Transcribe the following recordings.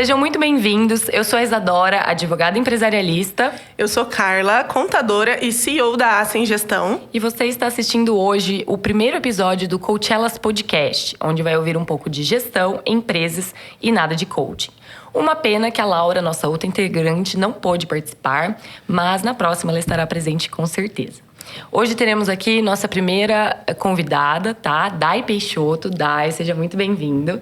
Sejam muito bem-vindos. Eu sou a Isadora, advogada empresarialista. Eu sou Carla, contadora e CEO da Ascen Gestão. E você está assistindo hoje o primeiro episódio do Coachellas Podcast, onde vai ouvir um pouco de gestão, empresas e nada de coaching. Uma pena que a Laura, nossa outra integrante, não pôde participar, mas na próxima ela estará presente com certeza. Hoje teremos aqui nossa primeira convidada, tá? Dai Peixoto. Dai, seja muito bem-vindo.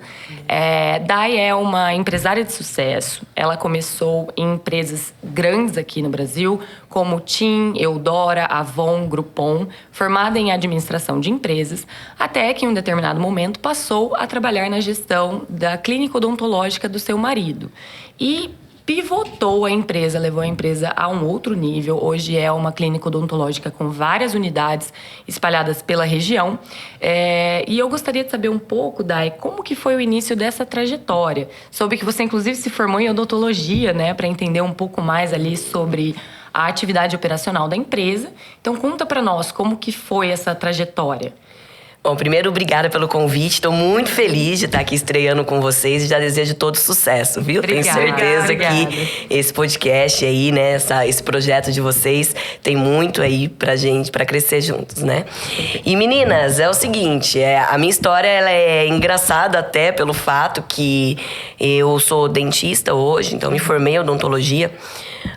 Dai é uma empresária de sucesso. Ela começou em empresas grandes aqui no Brasil, como TIM, Eudora, Avon, Groupon, formada em administração de empresas, até que em um determinado momento passou a trabalhar na gestão da clínica odontológica do seu marido. E pivotou a empresa, levou a empresa a um outro nível. Hoje é uma clínica odontológica com várias unidades espalhadas pela região. E eu gostaria de saber um pouco, Dai, como que foi o início dessa trajetória? Soube que você, inclusive, se formou em odontologia, né? Para entender um pouco mais ali sobre a atividade operacional da empresa. Então, conta para nós como que foi essa trajetória. Bom, primeiro, obrigada pelo convite. Estou muito feliz de estar aqui estreando com vocês e já desejo todo sucesso, viu? Obrigada, Tenho certeza que esse podcast aí, né, esse projeto de vocês tem muito aí pra gente, pra crescer juntos, né? E meninas, é o seguinte, a minha história ela é engraçada até pelo fato que eu sou dentista hoje, então me formei em odontologia,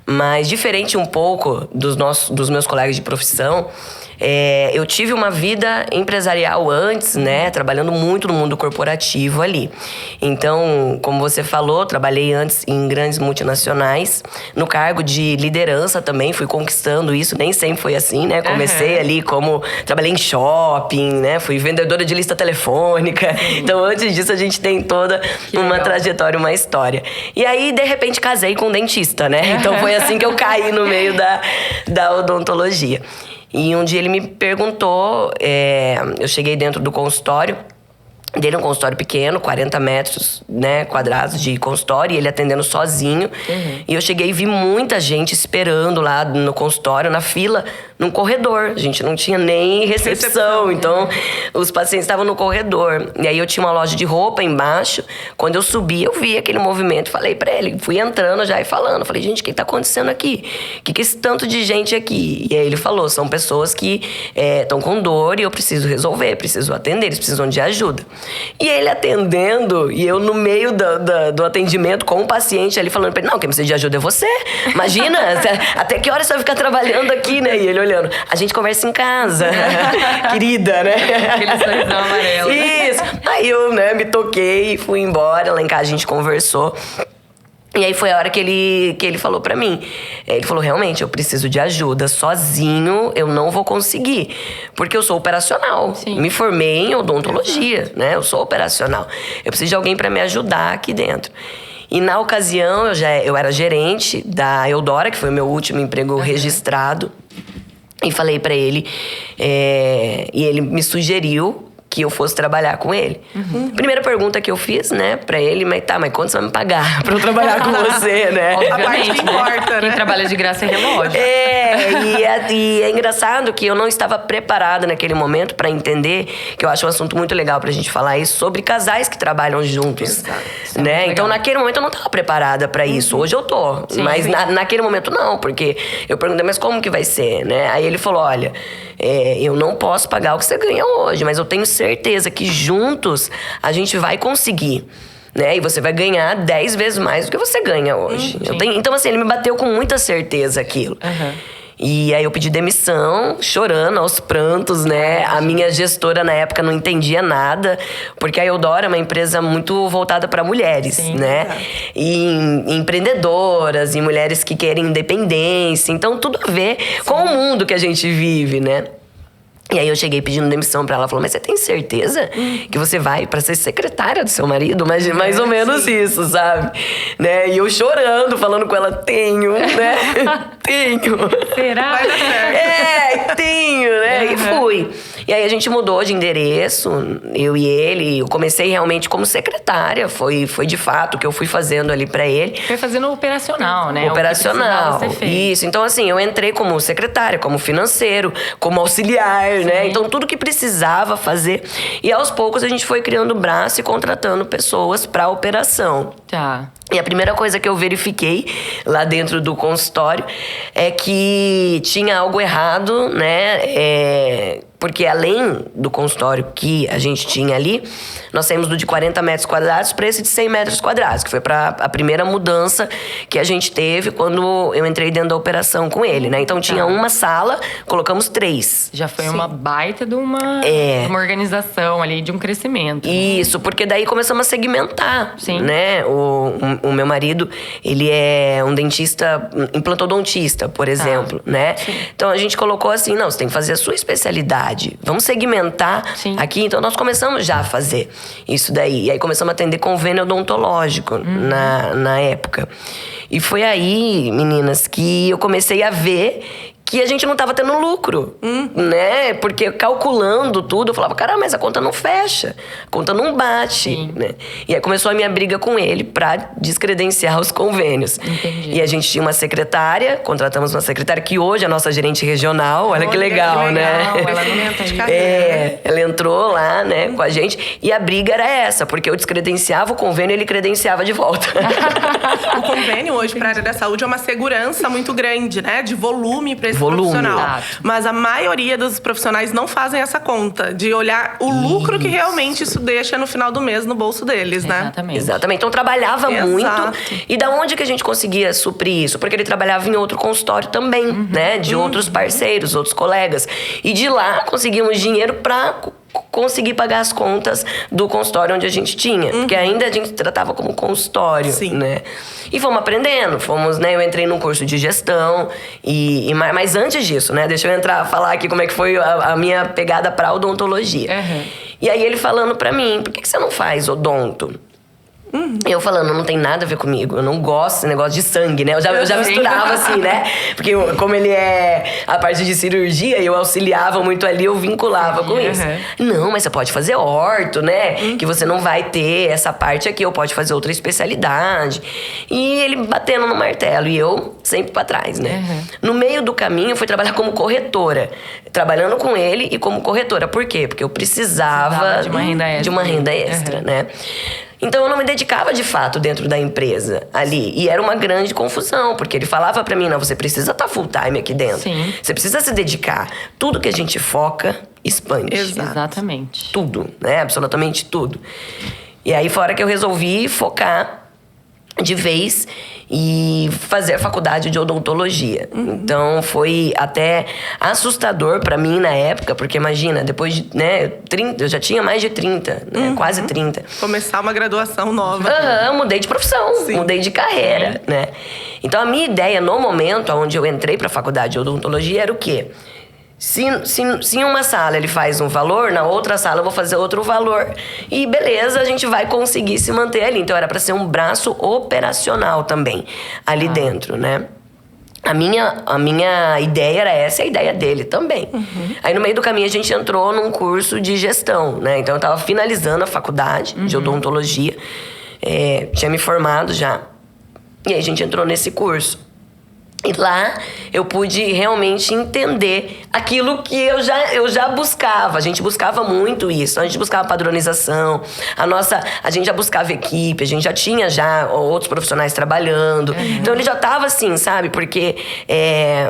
mas diferente um pouco dos meus colegas de profissão, eu tive uma vida empresarial antes, né? Trabalhando muito no mundo corporativo ali. Então, como você falou, trabalhei antes em grandes multinacionais. No cargo de liderança também, fui conquistando isso. Nem sempre foi assim, né? Comecei ali como... Trabalhei em shopping, né? Fui vendedora de lista telefônica. Então, antes disso, a gente tem toda uma trajetória, uma história. E aí, de repente, casei com um dentista, né? Então, foi assim que eu caí no meio da odontologia. E um dia ele me perguntou, eu cheguei dentro do consultório dele, um consultório pequeno, 40 metros, né, quadrados de consultório, e ele atendendo sozinho. E eu cheguei e vi muita gente esperando lá no consultório, na fila, num corredor. A gente não tinha nem recepção, então os pacientes estavam no corredor. E aí eu tinha uma loja de roupa embaixo. Quando eu subi, eu vi aquele movimento, falei pra ele, fui entrando já e falando. Falei, gente, o que tá acontecendo aqui? O que é esse tanto de gente aqui? E aí ele falou, são pessoas que estão com dor e eu preciso resolver, preciso atender, eles precisam de ajuda. E ele atendendo, e eu no meio do atendimento com o paciente ali falando pra ele, não, quem precisa de ajuda é você. Imagina, até que hora você vai ficar trabalhando aqui, né? E ele olhando, a gente conversa em casa, querida, né? Aquele sorrisão amarelo. Isso. Aí eu, né, me toquei e fui embora. Lá em casa a gente conversou. E aí foi a hora que ele falou pra mim. Ele falou, realmente, eu preciso de ajuda. Sozinho eu não vou conseguir. Porque eu sou operacional. Sim. Me formei em odontologia, né? Eu sou operacional. Eu preciso de alguém pra me ajudar aqui dentro. E na ocasião, eu era gerente da Eudora, que foi o meu último emprego registrado. E falei pra ele, e ele me sugeriu que eu fosse trabalhar com ele. Primeira pergunta que eu fiz, né, pra ele, mas quanto você vai me pagar pra eu trabalhar com você, né? Obviamente, A parte que importa, né? Quem trabalha de graça é relógio. E é engraçado que eu não estava preparada naquele momento pra entender, que eu acho um assunto muito legal pra gente falar isso, sobre casais que trabalham juntos. Exato. Né? Então, naquele momento eu não estava preparada pra isso. Hoje eu tô. Sim, mas sim. Naquele momento não, porque eu perguntei, mas como que vai ser, né? Aí ele falou, olha, eu não posso pagar o que você ganha hoje, mas eu tenho certeza que juntos a gente vai conseguir. Né? E você vai ganhar 10 vezes mais do que você ganha hoje. Então, assim, ele me bateu com muita certeza aquilo. E aí eu pedi demissão, chorando aos prantos, né? A minha gestora na época não entendia nada, porque a Eudora é uma empresa muito voltada para mulheres, né? E empreendedoras, e mulheres que querem independência. Então, tudo a ver com o mundo que a gente vive, né? E aí eu cheguei pedindo demissão pra ela. Ela falou, mas você tem certeza que você vai pra ser secretária do seu marido? Mais ou menos isso, sabe? Né? E eu chorando, falando com ela, tenho, né? Tenho. Será? Vai dar certo. Tenho, né? E fui. E aí a gente mudou de endereço, eu e ele. Eu comecei realmente como secretária. Foi de fato o que eu fui fazendo ali pra ele. Foi fazendo operacional, né? Operacional. O que precisava ser feito. Isso. Então, assim, eu entrei como secretária, como financeiro, como auxiliar, né? Então, tudo que precisava fazer. E aos poucos a gente foi criando o braço e contratando pessoas pra operação. Tá. E a primeira coisa que eu verifiquei lá dentro do consultório é que tinha algo errado, né? Porque além do consultório que a gente tinha ali, nós saímos do de 40 metros quadrados para esse de 100 metros quadrados, que foi para a primeira mudança que a gente teve quando eu entrei dentro da operação com ele, né? Então tinha uma sala, colocamos 3. Já foi uma baita de uma organização ali, de um crescimento. Isso, porque daí começamos a segmentar, Sim. né? O meu marido, ele é um dentista, implantodontista, por exemplo, né? Sim. Então a gente colocou assim, não, você tem que fazer a sua especialidade. Vamos segmentar aqui. Então nós começamos já a fazer isso daí. E aí começamos a atender convênio odontológico na época. E foi aí, meninas, que eu comecei a ver que a gente não tava tendo lucro, né? Porque calculando tudo, eu falava, caramba, mas a conta não fecha, a conta não bate, né? E aí começou a minha briga com ele pra descredenciar os convênios. Entendi. E a gente tinha uma secretária, contratamos uma secretária que hoje é a nossa gerente regional, olha que legal, né? Ela não de tem. carreira. Ela entrou lá, né, com a gente. E a briga era essa, porque eu descredenciava o convênio e ele credenciava de volta. O convênio hoje para a área da saúde é uma segurança muito grande, né? De volume para esse Volume. profissional. Exato. Mas a maioria dos profissionais não fazem essa conta de olhar o lucro que realmente isso deixa no final do mês no bolso deles, né? Exatamente. Exatamente. Então trabalhava Exato. muito. E da onde que a gente conseguia suprir isso? Porque ele trabalhava em outro consultório também, né? De outros parceiros, outros colegas. E de lá conseguíamos dinheiro pra conseguir pagar as contas do consultório onde a gente tinha. Porque ainda a gente tratava como consultório, né? E fomos aprendendo. Né? Eu entrei num curso de gestão. Mas antes disso, né? Deixa eu falar aqui como é que foi a minha pegada pra odontologia. E aí ele falando pra mim, por que você não faz odonto? Eu falando, não tem nada a ver comigo. Eu não gosto desse negócio de sangue, né? Eu já misturava assim, né? Porque como ele é a parte de cirurgia, eu auxiliava muito ali, eu vinculava com isso. Não, mas você pode fazer orto, né? Que você não vai ter essa parte aqui, ou pode fazer outra especialidade. E ele batendo no martelo, e eu sempre pra trás, né? No meio do caminho, eu fui trabalhar como corretora. Trabalhando com ele e como corretora. Por quê? Porque eu precisava de uma renda extra. De uma renda extra, né? Então eu não me dedicava de fato dentro da empresa ali. E era uma grande confusão, porque ele falava pra mim, não, você precisa estar full time aqui dentro. Sim. Você precisa se dedicar. Tudo que a gente foca, expande. Exatamente. Tudo, né? Absolutamente tudo. E aí fora que eu resolvi focar de vez e fazer a faculdade de odontologia. Então foi até assustador pra mim na época, porque imagina, depois de, né, 30, eu já tinha mais de 30, né, quase 30. Começar uma graduação nova. Mudei de profissão, mudei de carreira, né? Então a minha ideia no momento onde eu entrei pra faculdade de odontologia era o quê? Se em uma sala ele faz um valor, na outra sala eu vou fazer outro valor. E beleza, a gente vai conseguir se manter ali. Então era para ser um braço operacional também, ali dentro, né? A minha ideia era essa, e a ideia dele também. Aí no meio do caminho a gente entrou num curso de gestão, né? Então eu tava finalizando a faculdade de odontologia. Tinha me formado já. E aí a gente entrou nesse curso. E lá eu pude realmente entender aquilo que eu já buscava. A gente buscava muito isso. A gente buscava padronização. A gente já buscava equipe. A gente já tinha outros profissionais trabalhando. Então ele já estava assim, sabe? Porque,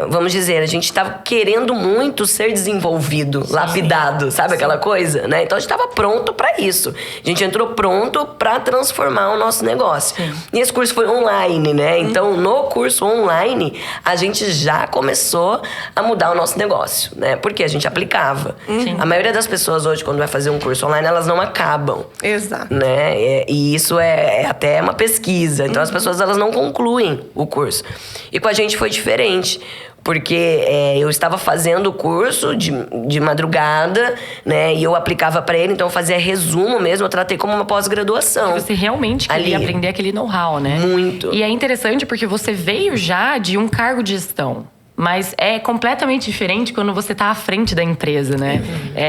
vamos dizer, a gente estava querendo muito ser desenvolvido, lapidado. Sabe aquela coisa? Né? Então a gente estava pronto para isso. A gente entrou pronto para transformar o nosso negócio. E esse curso foi online, né? Então no curso online a gente já começou a mudar o nosso negócio, né? Porque a gente aplicava. A maioria das pessoas hoje, quando vai fazer um curso online, elas não acabam. Exato. Né? E isso é até uma pesquisa. Então as pessoas, elas não concluem o curso. E com a gente foi diferente. Porque eu estava fazendo o curso de madrugada, né? E eu aplicava para ele, então eu fazia resumo mesmo, eu tratei como uma pós-graduação. Você realmente queria aprender aquele know-how, né? Muito. E é interessante porque você veio já de um cargo de gestão. Mas é completamente diferente quando você tá à frente da empresa, né?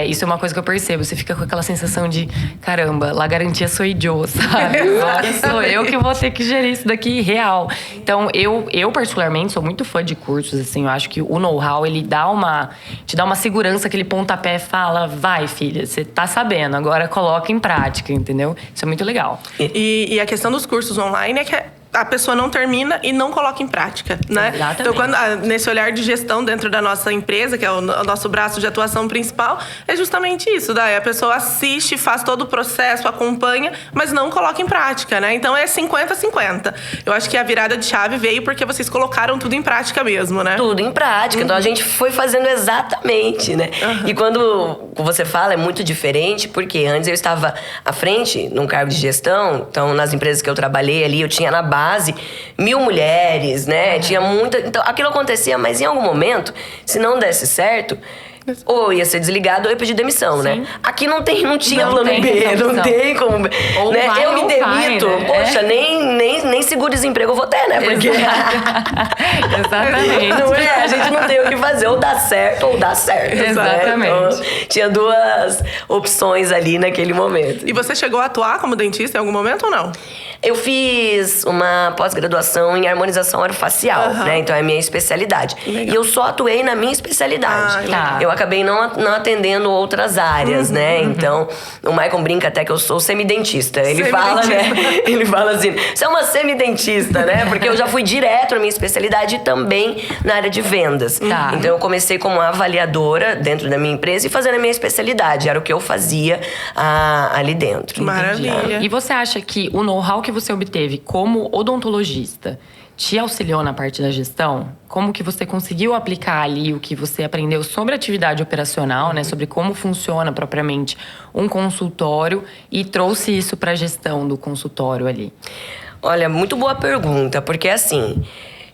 Isso é uma coisa que eu percebo. Você fica com aquela sensação de, caramba, la garantia sou eu, sabe? Agora sou eu que vou ter que gerir isso daqui real. Então, eu particularmente sou muito fã de cursos, assim. Eu acho que o know-how, ele te dá uma segurança, aquele pontapé, fala, vai, filha, você tá sabendo, agora coloca em prática, entendeu? Isso é muito legal. E a questão dos cursos online é que a pessoa não termina e não coloca em prática, né? Exatamente. Então, nesse olhar de gestão dentro da nossa empresa, que é o nosso braço de atuação principal, é justamente isso, daí a pessoa assiste, faz todo o processo, acompanha, mas não coloca em prática, né? Então é 50-50. Eu acho que a virada de chave veio porque vocês colocaram tudo em prática mesmo, né? Tudo em prática. Então a gente foi fazendo exatamente, né? E quando você fala, é muito diferente, porque antes eu estava à frente, num cargo de gestão, então nas empresas que eu trabalhei ali, eu tinha na base 1000 mulheres, né? Tinha muita. Então aquilo acontecia, mas em algum momento, se não desse certo, ou ia ser desligado ou ia pedir demissão, né? Aqui não tinha Não plano tem B, essa não opção. tem como. Ou Né? vai Eu me ou demito, vai, né? poxa, nem seguro-desemprego eu vou ter, né? Porque. Exatamente. Não é? A gente não tem o que fazer. Ou dá certo ou dá certo. né? Exatamente. Então, tinha duas opções ali naquele momento. E você chegou a atuar como dentista em algum momento ou não? Eu fiz uma pós-graduação em harmonização orofacial, né? Então é a minha especialidade. Legal. E eu só atuei na minha especialidade. Tá. Eu acabei não atendendo outras áreas, né? Então, o Maicon brinca até que eu sou semidentista. Ele fala, né? Ele fala assim, você é uma semidentista, né? Porque eu já fui direto na minha especialidade e também na área de vendas. Tá. Então, eu comecei como avaliadora dentro da minha empresa e fazendo a minha especialidade. Era o que eu fazia ali dentro. Maravilha. E você acha que o know-how que você obteve como odontologista te auxiliou na parte da gestão? Como que você conseguiu aplicar ali o que você aprendeu sobre atividade operacional, né? Sobre como funciona propriamente um consultório e trouxe isso para a gestão do consultório ali? Olha, muito boa pergunta, porque assim,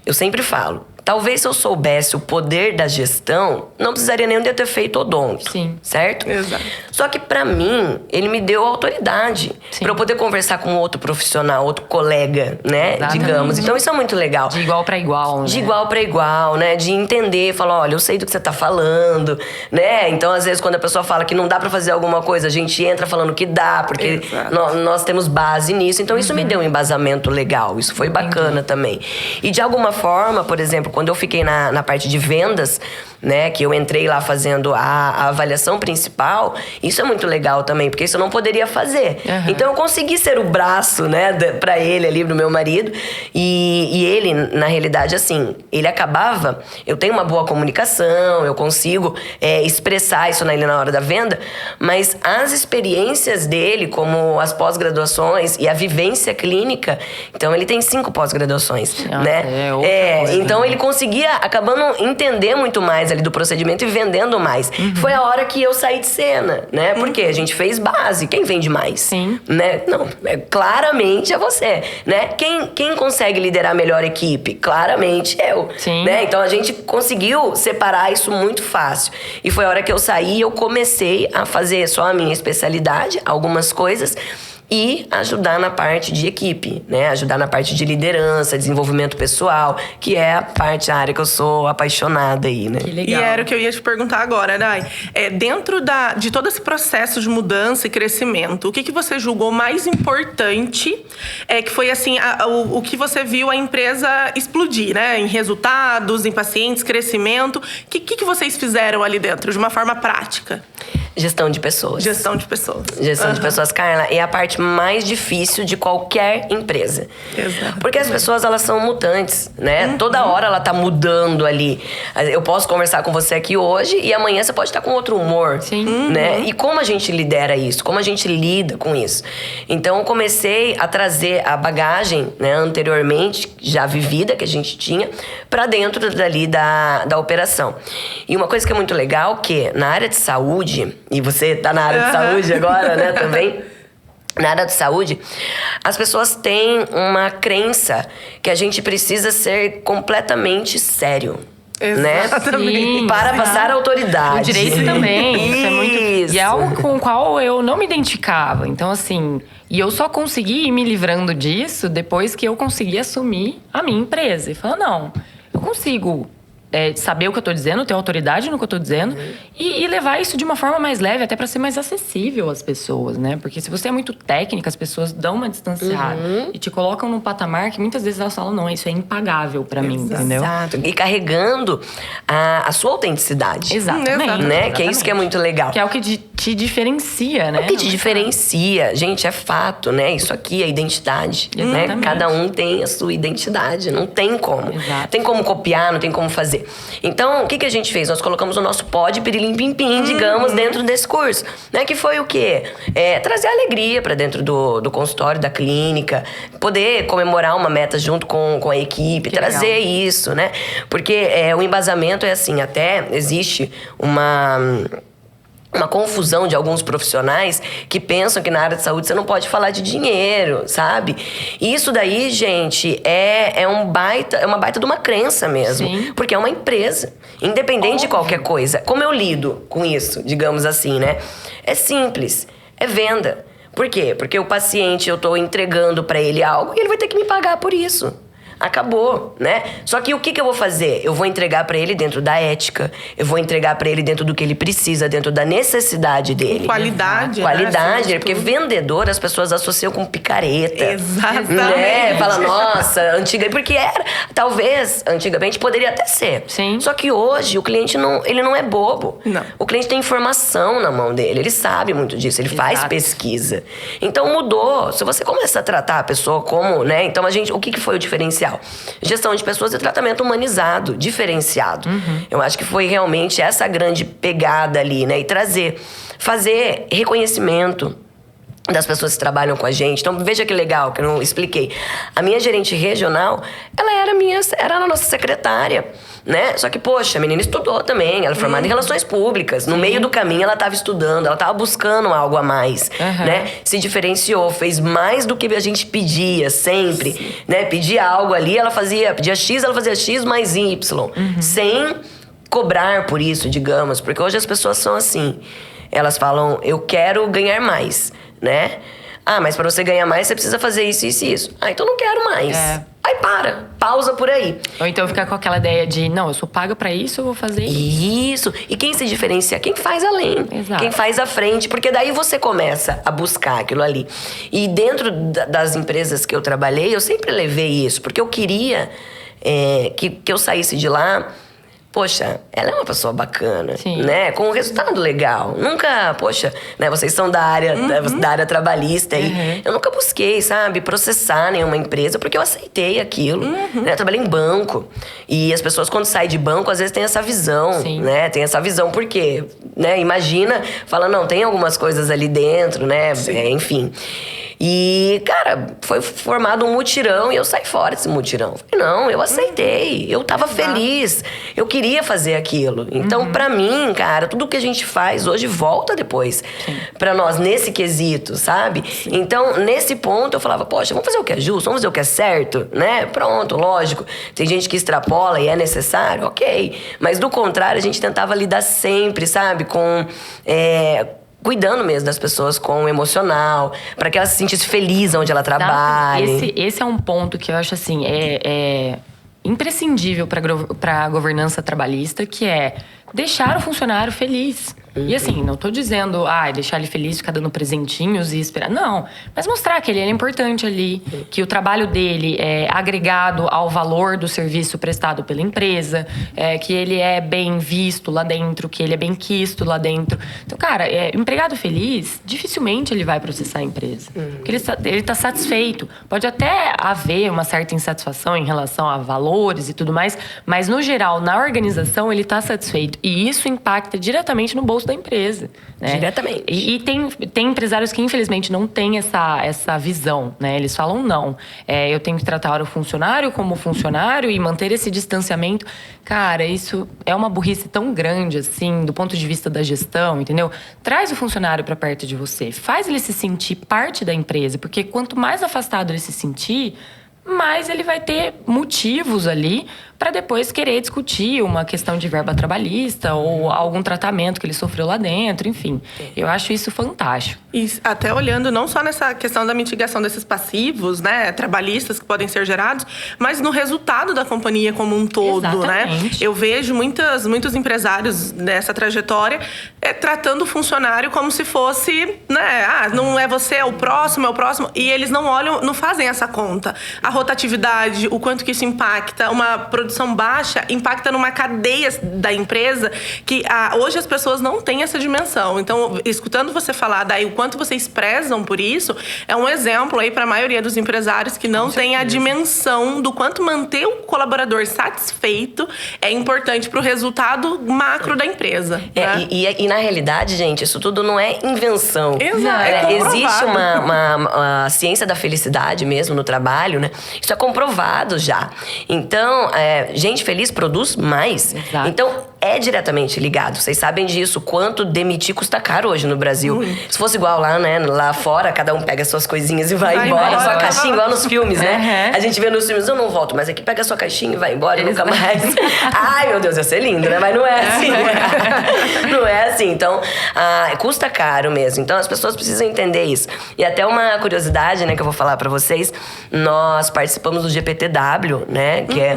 eu sempre falo, talvez se eu soubesse o poder da gestão, não precisaria nem de ter feito odonto. Sim. Certo? Exato. Só que pra mim, ele me deu autoridade Sim. pra eu poder conversar com outro profissional, outro colega, né? Exatamente. Digamos. Então isso é muito legal. De igual para igual, né? De igual para igual, né? De entender, falar, olha, eu sei do que você tá falando, né? Então, às vezes, quando a pessoa fala que não dá pra fazer alguma coisa, a gente entra falando que dá, porque Exato. nós temos base nisso. Então, isso me deu um embasamento legal. Isso foi bacana também. E, de alguma forma, por exemplo, quando eu fiquei na parte de vendas, né? Que eu entrei lá fazendo a avaliação principal, isso é muito legal também, porque isso eu não poderia fazer. Então, eu consegui ser o braço, né? Pra ele ali, pro meu marido. E ele, na realidade, assim, ele acabava... Eu tenho uma boa comunicação, eu consigo expressar isso na hora da venda, mas as experiências dele, como as pós-graduações e a vivência clínica, então ele tem 5 pós-graduações, né? É outra coisa, então né? ele conseguia, acabando entender muito mais ali do procedimento e vendendo mais. Foi a hora que eu saí de cena, né? Porque a gente fez base, quem vende mais? Sim. Né? Não, claramente é você, né? Quem consegue liderar melhor a equipe? Claramente eu. Sim. Né? Então a gente conseguiu separar isso muito fácil. E foi a hora que eu saí, eu comecei a fazer só a minha especialidade, algumas coisas, e ajudar na parte de equipe, né? Ajudar na parte de liderança, desenvolvimento pessoal, que é a área que eu sou apaixonada aí, né? Que E legal. era o que eu ia te perguntar agora, Dai. Dentro de todo esse processo de mudança e crescimento, o que você julgou mais importante que foi assim, o que você viu a empresa explodir, né? Em resultados, em pacientes, crescimento. O que vocês fizeram ali dentro, de uma forma prática? Gestão de pessoas. Gestão de pessoas. Gestão de pessoas, Carla, é a parte mais difícil de qualquer empresa. Exato. Porque as pessoas, elas são mutantes, né? Toda hora ela tá mudando ali. Eu posso conversar com você aqui hoje e amanhã você pode estar com outro humor. Sim. Né? E como a gente lidera isso? Como a gente lida com isso? Então, eu comecei a trazer a bagagem, né, anteriormente, já vivida, que a gente tinha, pra dentro dali da operação. E uma coisa que é muito legal, que na área de saúde, e você tá na área de saúde agora, né, também... Na área de saúde, as pessoas têm uma crença que a gente precisa ser completamente sério. Né? Sim, Para sim. passar autoridade. O direito também. Isso é muito. Isso. E é algo com o qual eu não me identificava. Então, assim. E eu só consegui ir me livrando disso depois que eu consegui assumir a minha empresa. E falar, não, eu consigo saber o que eu tô dizendo, ter autoridade no que eu tô dizendo e levar isso de uma forma mais leve, até para ser mais acessível às pessoas, né? Porque se você é muito técnica, as pessoas dão uma distanciada e te colocam num patamar que muitas vezes elas falam, não, isso é impagável para mim, entendeu? Exato. E carregando a sua autenticidade. Exatamente. Né? Que é isso que é muito legal. Que é o que te diferencia, né? O que te diferencia, gente, é fato, né? Isso aqui é identidade, né? Cada um tem a sua identidade, não tem como. Exato. Tem como copiar, não tem como fazer. Então, o que a gente fez? Nós colocamos o nosso pó de pirilim-pim-pim, digamos, dentro desse curso, né? Que foi o quê? Trazer alegria pra dentro do consultório, da clínica, poder comemorar uma meta junto com a equipe, Que trazer legal. isso, né? Porque o embasamento é assim, até existe uma confusão de alguns profissionais que pensam que na área de saúde você não pode falar de dinheiro, sabe? E isso daí, gente, é uma baita de uma crença mesmo. Sim. Porque é uma empresa, independente de qualquer coisa. Como eu lido com isso, digamos assim, né? É simples, é venda. Por quê? Porque o paciente, eu tô entregando pra ele algo e ele vai ter que me pagar por isso. Acabou, né? Só que o que eu vou fazer? Eu vou entregar pra ele dentro da ética, eu vou entregar pra ele dentro do que ele precisa, dentro da necessidade dele. Qualidade, né? Qualidade, Acima de porque tudo. vendedor as pessoas associam com picareta. Exatamente. Né? Fala, nossa, antiga. Porque talvez, antigamente, poderia até ser. Sim. Só que hoje o cliente ele não é bobo. Não. O cliente tem informação na mão dele, ele sabe muito disso, ele faz Exato. pesquisa. Então mudou. Se você começa a tratar a pessoa como, né? Então o que foi o diferencial? Gestão de pessoas e tratamento humanizado, diferenciado. Eu acho que foi realmente essa grande pegada ali, né? E fazer reconhecimento das pessoas que trabalham com a gente. Então, veja que legal, que eu não expliquei. A minha gerente regional, ela era a nossa secretária, né? Só que, poxa, a menina estudou também, ela é formada em relações públicas. No meio do caminho, ela estava estudando, ela estava buscando algo a mais, né? Se diferenciou, fez mais do que a gente pedia sempre, né? Pedia algo ali, pedia X, ela fazia X mais Y. Sem cobrar por isso, digamos. Porque hoje as pessoas são assim. Elas falam, eu quero ganhar mais, né? Ah, mas para você ganhar mais, você precisa fazer isso, isso e isso. Ah, então não quero mais. Aí pausa por aí. Ou então ficar com aquela ideia de, não, eu sou paga pra isso, eu vou fazer isso. Isso. E quem se diferencia? Quem faz além. Exato. Quem faz à frente. Porque daí você começa a buscar aquilo ali. E dentro das empresas que eu trabalhei, eu sempre levei isso. Porque eu queria que eu saísse de lá... Poxa, ela é uma pessoa bacana, Sim. né? Com um resultado legal. Nunca, poxa, né? Vocês são da área, da área trabalhista aí. Eu nunca busquei, sabe, processar nenhuma empresa, porque eu aceitei aquilo. Né? Eu trabalhei em banco. E as pessoas, quando saem de banco, às vezes têm essa visão, Sim. né? Tem essa visão, por quê? Né? Imagina, fala, não, tem algumas coisas ali dentro, né? Enfim. E, cara, foi formado um mutirão e eu saí fora desse mutirão. Falei, não, eu aceitei. Eu tava feliz. Eu queria fazer aquilo. Então, pra mim, cara, tudo que a gente faz hoje volta depois pra nós, nesse quesito, sabe? Então, nesse ponto, eu falava, poxa, vamos fazer o que é justo, vamos fazer o que é certo, né? Pronto, lógico. Tem gente que extrapola e é necessário, ok. Mas, do contrário, a gente tentava lidar sempre, sabe? Com... cuidando mesmo das pessoas com o emocional, para que ela se sentisse feliz onde ela trabalhe. Esse é um ponto que eu acho assim, é imprescindível para a governança trabalhista, que é deixar o funcionário feliz. E assim, não tô dizendo, deixar ele feliz, ficar dando presentinhos e esperar. Não, mas mostrar que ele é importante ali, que o trabalho dele é agregado ao valor do serviço prestado pela empresa, que ele é bem visto lá dentro, que ele é bem quisto lá dentro. Então, cara, empregado feliz, dificilmente ele vai processar a empresa. Porque ele tá satisfeito. Pode até haver uma certa insatisfação em relação a valores e tudo mais, mas no geral, na organização, ele tá satisfeito. E isso impacta diretamente no bolso da empresa, né? Diretamente. E tem empresários que, infelizmente, não têm essa visão, né? Eles falam, não, eu tenho que tratar o funcionário como funcionário e manter esse distanciamento. Cara, isso é uma burrice tão grande, assim, do ponto de vista da gestão, entendeu? Traz o funcionário para perto de você. Faz ele se sentir parte da empresa, porque quanto mais afastado ele se sentir, mais ele vai ter motivos ali para depois querer discutir uma questão de verba trabalhista ou algum tratamento que ele sofreu lá dentro, enfim. Eu acho isso fantástico. E até olhando não só nessa questão da mitigação desses passivos, né, trabalhistas que podem ser gerados, mas no resultado da companhia como um todo, Exatamente. né? Eu vejo muitos empresários nessa trajetória tratando o funcionário como se fosse, né, não é você, é o próximo, e eles não olham, não fazem essa conta. A rotatividade, o quanto que isso impacta, uma produção baixa impacta numa cadeia da empresa que hoje as pessoas não têm essa dimensão. Então, escutando você falar daí o quanto vocês prezam por isso, é um exemplo aí para a maioria dos empresários que não tem a dimensão do quanto manter o colaborador satisfeito é importante para o resultado macro da empresa. Né? E na realidade, gente, isso tudo não é invenção. Exato. Existe uma ciência da felicidade mesmo no trabalho, né? Isso é comprovado já. Então, gente feliz produz mais. Exato. Então, é diretamente ligado. Vocês sabem disso, quanto demitir custa caro hoje no Brasil. Se fosse igual lá, né? Lá fora, cada um pega suas coisinhas e vai embora. Sua caixinha, igual nos filmes, né? A gente vê nos filmes, eu não volto, mas aqui pega sua caixinha e vai embora e nunca mais. Ai, meu Deus, ia ser lindo, né? Mas não é assim. Não é assim. Então, custa caro mesmo. Então, as pessoas precisam entender isso. E até uma curiosidade, né, que eu vou falar pra vocês. Nós participamos do GPTW, né? Que é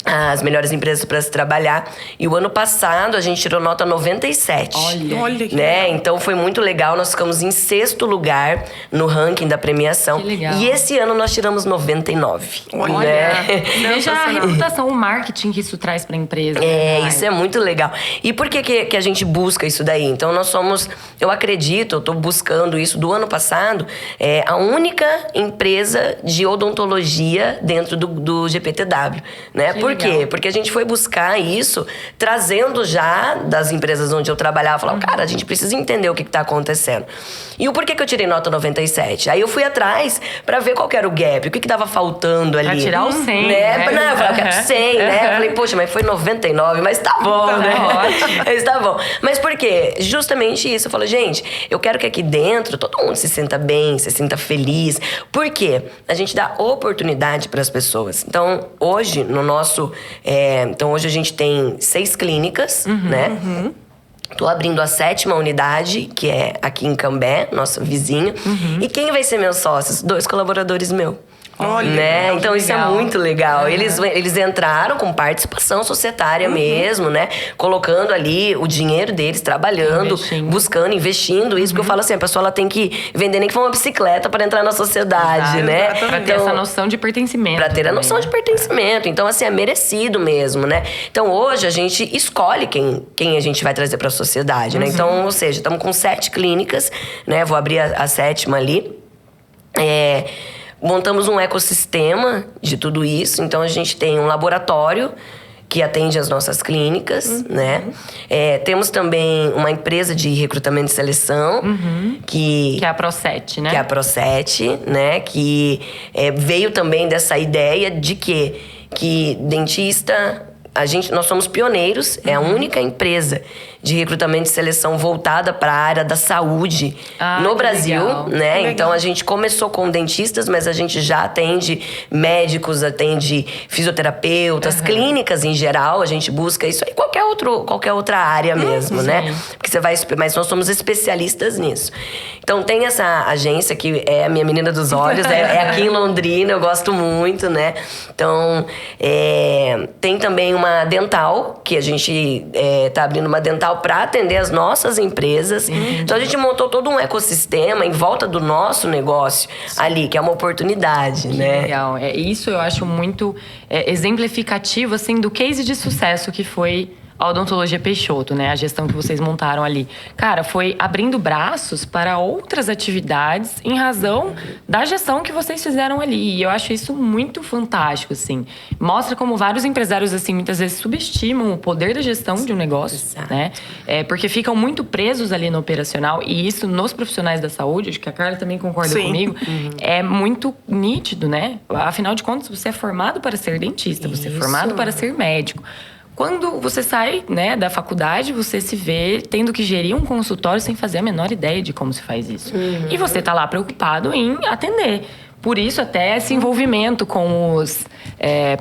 as melhores empresas para se trabalhar. E o ano passado a gente tirou nota 97. Olha que né? legal. Então foi muito legal. Nós ficamos em 6º lugar no ranking da premiação. Que legal. E esse ano nós tiramos 99. Olha. Né? Veja a reputação, o marketing que isso traz para a empresa. Isso é muito legal. E por que a gente busca isso daí? Então nós somos, eu acredito, eu tô buscando isso do ano passado, a única empresa de odontologia dentro do GPTW, né? Por quê? legal. Porque a gente foi buscar isso trazendo já das empresas onde eu trabalhava, falava, cara, a gente precisa entender o que tá acontecendo. E o porquê que eu tirei nota 97? Aí eu fui atrás pra ver qual que era o gap, o que tava faltando ali. Pra tirar o 100, né? Não, eu falei, eu quero 100, né? Eu Uhum. falei, poxa, mas foi 99, mas tá bom, Tá né? ótimo. Mas tá bom. Mas por quê? Justamente isso. Eu falo, gente, eu quero que aqui dentro todo mundo se sinta bem, se sinta feliz. Por quê? A gente dá oportunidade pras pessoas. Então, hoje, no nosso... hoje a gente tem 6 clínicas, né? Tô abrindo a 7ª unidade, que é aqui em Cambé, nosso vizinho. E quem vai ser meus sócios? 2 colaboradores meus. Olha, né? Então isso é legal. muito legal. Eles entraram com participação societária mesmo, né? Colocando ali o dinheiro deles, trabalhando, Investindo. buscando, investindo. Isso porque eu falo assim, a pessoa ela tem que vender nem que for uma bicicleta para entrar na sociedade, Exato. né? Pra ter essa noção de pertencimento. Pra ter a também, noção né? de pertencimento. Então, assim, é merecido mesmo, né? Então, hoje, a gente escolhe quem a gente vai trazer pra sociedade, né? Então, ou seja, estamos com 7 clínicas, né? Vou abrir a 7ª ali. Montamos um ecossistema de tudo isso. Então, a gente tem um laboratório que atende as nossas clínicas, né? Temos também uma empresa de recrutamento e seleção, Que é a Pro7, né? que é a Pro7, né? Que veio também dessa ideia de que dentista... Nós somos pioneiros, é a única empresa de recrutamento e seleção voltada para a área da saúde no que Brasil, legal. né? Legal. Então a gente começou com dentistas, mas a gente já atende médicos, atende fisioterapeutas, clínicas em geral, a gente busca isso aí, qualquer outra área mesmo, né? Porque mas nós somos especialistas nisso. Então tem essa agência que é a minha menina dos olhos, é aqui em Londrina, eu gosto muito, né? Então tem também uma dental, que a gente tá abrindo uma dental para atender as nossas empresas. Então a gente montou todo um ecossistema em volta do nosso negócio ali, que é uma oportunidade, né? Legal. Isso eu acho muito exemplificativo, assim, do case de sucesso que foi a Odontologia Peixoto, né? A gestão que vocês montaram ali. Cara, foi abrindo braços para outras atividades em razão da gestão que vocês fizeram ali. E eu acho isso muito fantástico, assim. Mostra como vários empresários, assim, muitas vezes subestimam o poder da gestão de um negócio, Exato. né? Porque ficam muito presos ali no operacional. E isso, nos profissionais da saúde, acho que a Carla também concorda Sim. comigo, é muito nítido, né? Afinal de contas, você é formado para ser dentista, você é Isso. formado para ser médico. Quando você sai, né, da faculdade, você se vê tendo que gerir um consultório sem fazer a menor ideia de como se faz isso. E você tá lá preocupado em atender. por isso até esse envolvimento com os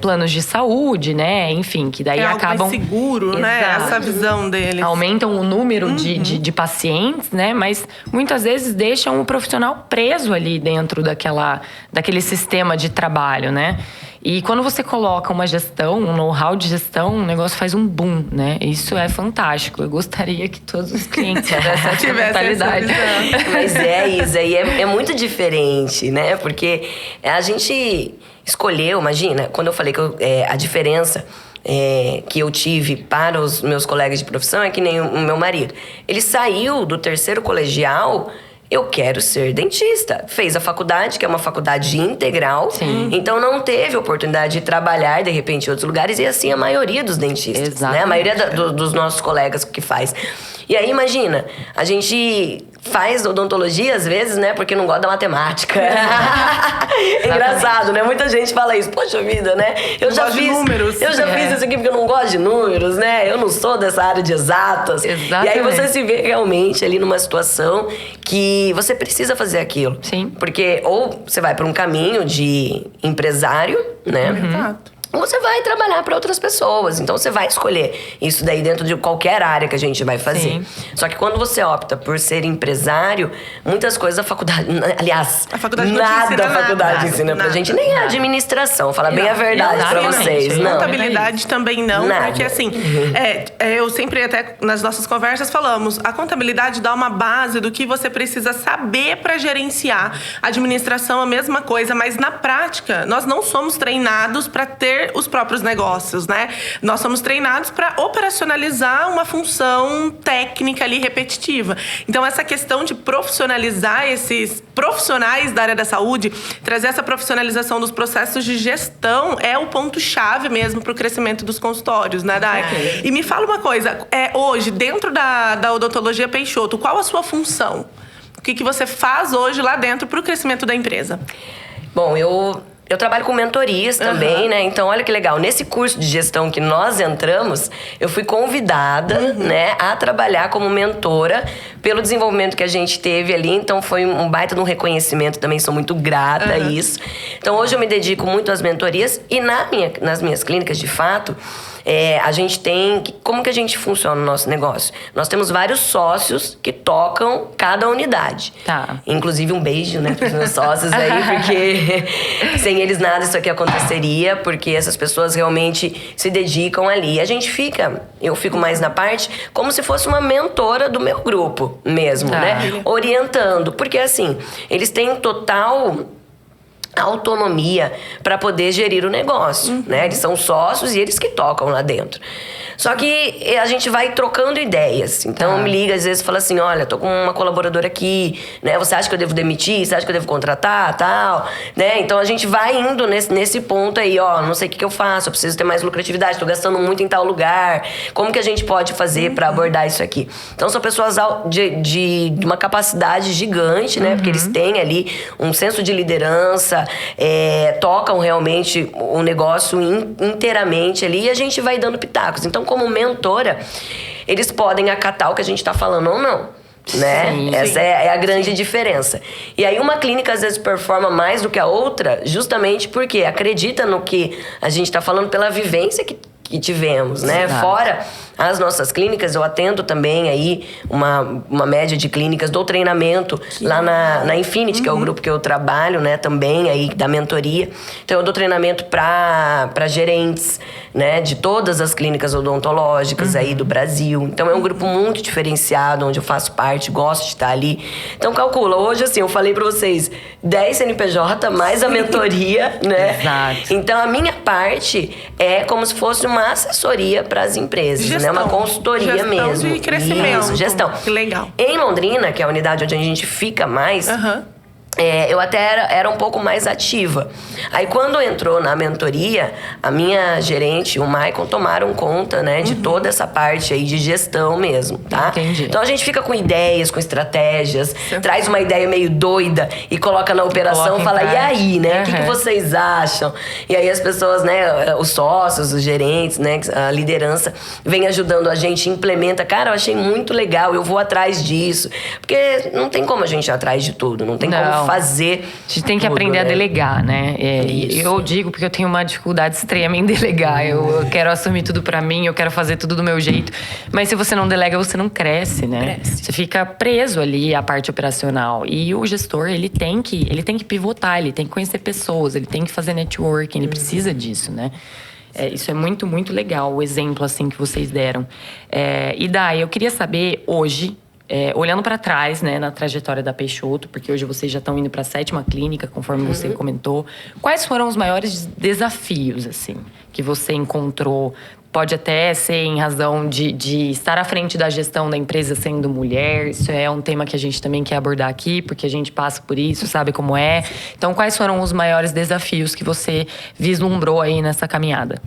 planos de saúde, né? Enfim, que daí algo acabam… mais seguro, né? Exato. Essa visão deles. Aumentam o número de pacientes, né? Mas muitas vezes deixam o profissional preso ali dentro daquele sistema de trabalho, né? E quando você coloca uma gestão, um know-how de gestão, o negócio faz um boom, né? Isso é fantástico. Eu gostaria que todos os clientes tivessem essa mentalidade. Mas isso aí é muito diferente, né? Porque a gente escolheu, imagina, quando eu falei que a diferença que eu tive para os meus colegas de profissão é que nem o meu marido. Ele saiu do terceiro colegial… Eu quero ser dentista. Fez a faculdade, que é uma faculdade integral. Sim. Então, não teve oportunidade de trabalhar, de repente, em outros lugares. E assim, a maioria dos dentistas, Exatamente. né? A maioria dos nossos colegas que faz. E aí, imagina, a gente faz odontologia, às vezes, né? Porque não gosta da matemática. É engraçado, né? Muita gente fala isso. Poxa vida, né? Eu já fiz números. Eu já fiz isso aqui porque eu não gosto de números, né? Eu não sou dessa área de exatas. Exatamente. E aí, você se vê realmente ali numa situação que você precisa fazer aquilo. Sim. Porque ou você vai para um caminho de empresário, né? Exato. Ou você vai trabalhar para outras pessoas. Então, você vai escolher isso daí dentro de qualquer área que a gente vai fazer. Sim. Só que quando você opta por ser empresário, muitas coisas a faculdade… Aliás, A faculdade não te nada ensina a faculdade nada. ensina pra Nada. gente. Nem a administração. Fala bem a verdade pra exatamente. vocês. Não. Contabilidade também não, Nada. porque assim, eu sempre até nas nossas conversas falamos, a contabilidade dá uma base do que você precisa saber para gerenciar. A administração a mesma coisa, mas na prática, nós não somos treinados para ter os próprios negócios, né? Nós somos treinados para operacionalizar uma função técnica ali repetitiva. Então, essa questão de profissionalizar esses profissionais da área da saúde, trazer essa profissionalização dos processos de gestão é o ponto-chave mesmo para o crescimento dos consultórios, né, Dai? E me fala uma coisa, hoje, dentro da odontologia Peixoto, qual a sua função? O que você faz hoje lá dentro para o crescimento da empresa? Bom, eu trabalho com mentorias também, né? Então, olha que legal. Nesse curso de gestão que nós entramos, eu fui convidada, né, a trabalhar como mentora pelo desenvolvimento que a gente teve ali. Então, foi um baita de um reconhecimento. Também sou muito grata a isso. Então, hoje eu me dedico muito às mentorias. E nas minhas clínicas, de fato… a gente tem… Como que a gente funciona no nosso negócio? Nós temos vários sócios que tocam cada unidade. Tá. Inclusive, um beijo, né, pros meus sócios aí, porque sem eles nada isso aqui aconteceria, porque essas pessoas realmente se dedicam ali. Eu fico mais na parte como se fosse uma mentora do meu grupo mesmo, né? Orientando. Porque, assim, eles têm total autonomia para poder gerir o negócio, né? Eles são sócios e eles que tocam lá dentro. Só que a gente vai trocando ideias. Então, me liga às vezes e fala assim, olha, tô com uma colaboradora aqui, né? Você acha que eu devo demitir? Você acha que eu devo contratar? Tal, né? Então, a gente vai indo nesse ponto aí, ó, não sei o que eu faço, eu preciso ter mais lucratividade, tô gastando muito em tal lugar. Como que a gente pode fazer para abordar isso aqui? Então, são pessoas de uma capacidade gigante, né? Porque eles têm ali um senso de liderança, tocam realmente o negócio inteiramente ali e a gente vai dando pitacos. Então, como mentora, eles podem acatar o que a gente está falando ou não, né? Sim, Essa é a grande diferença. E aí uma clínica às vezes performa mais do que a outra justamente porque acredita no que a gente está falando pela vivência que tivemos, né? Exato. Fora as nossas clínicas, eu atendo também aí uma média de clínicas, dou treinamento lá na Infinity, que é o grupo que eu trabalho, né? Também aí da mentoria. Então, eu dou treinamento para gerentes, né? De todas as clínicas odontológicas aí do Brasil. Então, é um grupo muito diferenciado, onde eu faço parte, gosto de estar ali. Então, calcula, hoje, assim, eu falei para vocês, 10 CNPJ mais a mentoria, né? Exato. Então, a minha parte é como se fosse uma assessoria para as empresas, Gestão. né? Uma consultoria Gestão mesmo. de crescimento. Isso, gestão. Que legal. Em Londrina, que é a unidade onde a gente fica mais, eu até era um pouco mais ativa. Aí, quando entrou na mentoria, a minha gerente e o Maicon tomaram conta, né, de toda essa parte aí de gestão mesmo, tá? Entendi. Então, a gente fica com ideias, com estratégias, traz uma ideia meio doida e coloca na operação e fala, e aí, né? O que vocês acham? E aí, as pessoas, né, os sócios, os gerentes, né, a liderança, vem ajudando a gente, implementa. Cara, eu achei muito legal, eu vou atrás disso. Porque não tem como a gente ir atrás de tudo, não tem como fazer. A gente tem que tudo, aprender a né? delegar, né? Isso. Eu digo porque eu tenho uma dificuldade extrema em delegar. Eu quero assumir tudo pra mim, eu quero fazer tudo do meu jeito. Mas se você não delega, você não cresce, né? Você fica preso ali à parte operacional. E o gestor, ele tem que pivotar, ele tem que conhecer pessoas, ele tem que fazer networking, ele precisa disso, né? Isso é muito, muito legal, o exemplo assim que vocês deram. E daí, eu queria saber hoje, olhando para trás, né, na trajetória da Peixoto, porque hoje vocês já estão indo para a 7ª clínica, conforme você comentou. Quais foram os maiores desafios, assim, que você encontrou? Pode até ser em razão de estar à frente da gestão da empresa sendo mulher. Isso é um tema que a gente também quer abordar aqui, porque a gente passa por isso, sabe como é. Então, quais foram os maiores desafios que você vislumbrou aí nessa caminhada?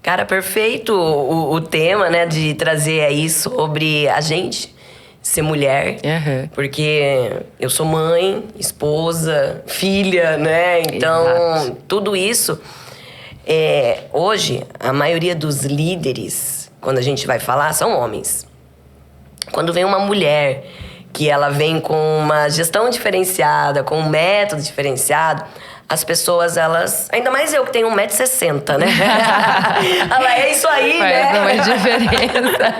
Cara, perfeito o tema, né, de trazer aí sobre a gente ser mulher. Uhum. Porque eu sou mãe, esposa, filha, né? Então, Exato. tudo isso... hoje, a maioria dos líderes, quando a gente vai falar, são homens. Quando vem uma mulher que ela vem com uma gestão diferenciada, com um método diferenciado, as pessoas, elas... Ainda mais eu, que tenho 1,60 m, né? Ela é isso aí, Faz né? uma diferença.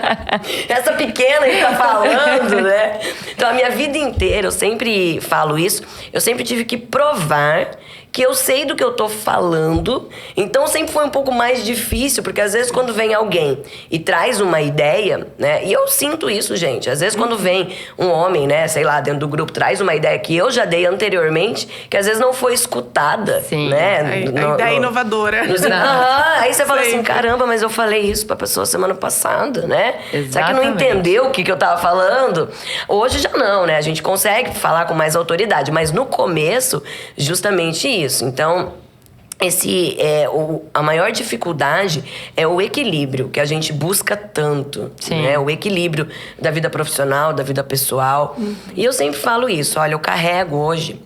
Essa pequena que tá falando, né? Então, a minha vida inteira, eu sempre falo isso, eu sempre tive que provar que eu sei do que eu tô falando. Então, sempre foi um pouco mais difícil, porque às vezes quando vem alguém e traz uma ideia, né? E eu sinto isso, gente. Às vezes quando vem um homem, né, sei lá, dentro do grupo, traz uma ideia que eu já dei anteriormente, que às vezes não foi escutada, Sim. né? A ideia inovadora. Aí você fala assim, Sempre. caramba, mas eu falei isso pra pessoa semana passada, né? Será que não Exatamente. entendeu o que eu tava falando? Hoje já não, né? A gente consegue falar com mais autoridade, mas no começo, justamente isso. Então, a maior dificuldade é o equilíbrio que a gente busca tanto, Sim. né? O equilíbrio da vida profissional, da vida pessoal. E eu sempre falo isso, olha, eu carrego hoje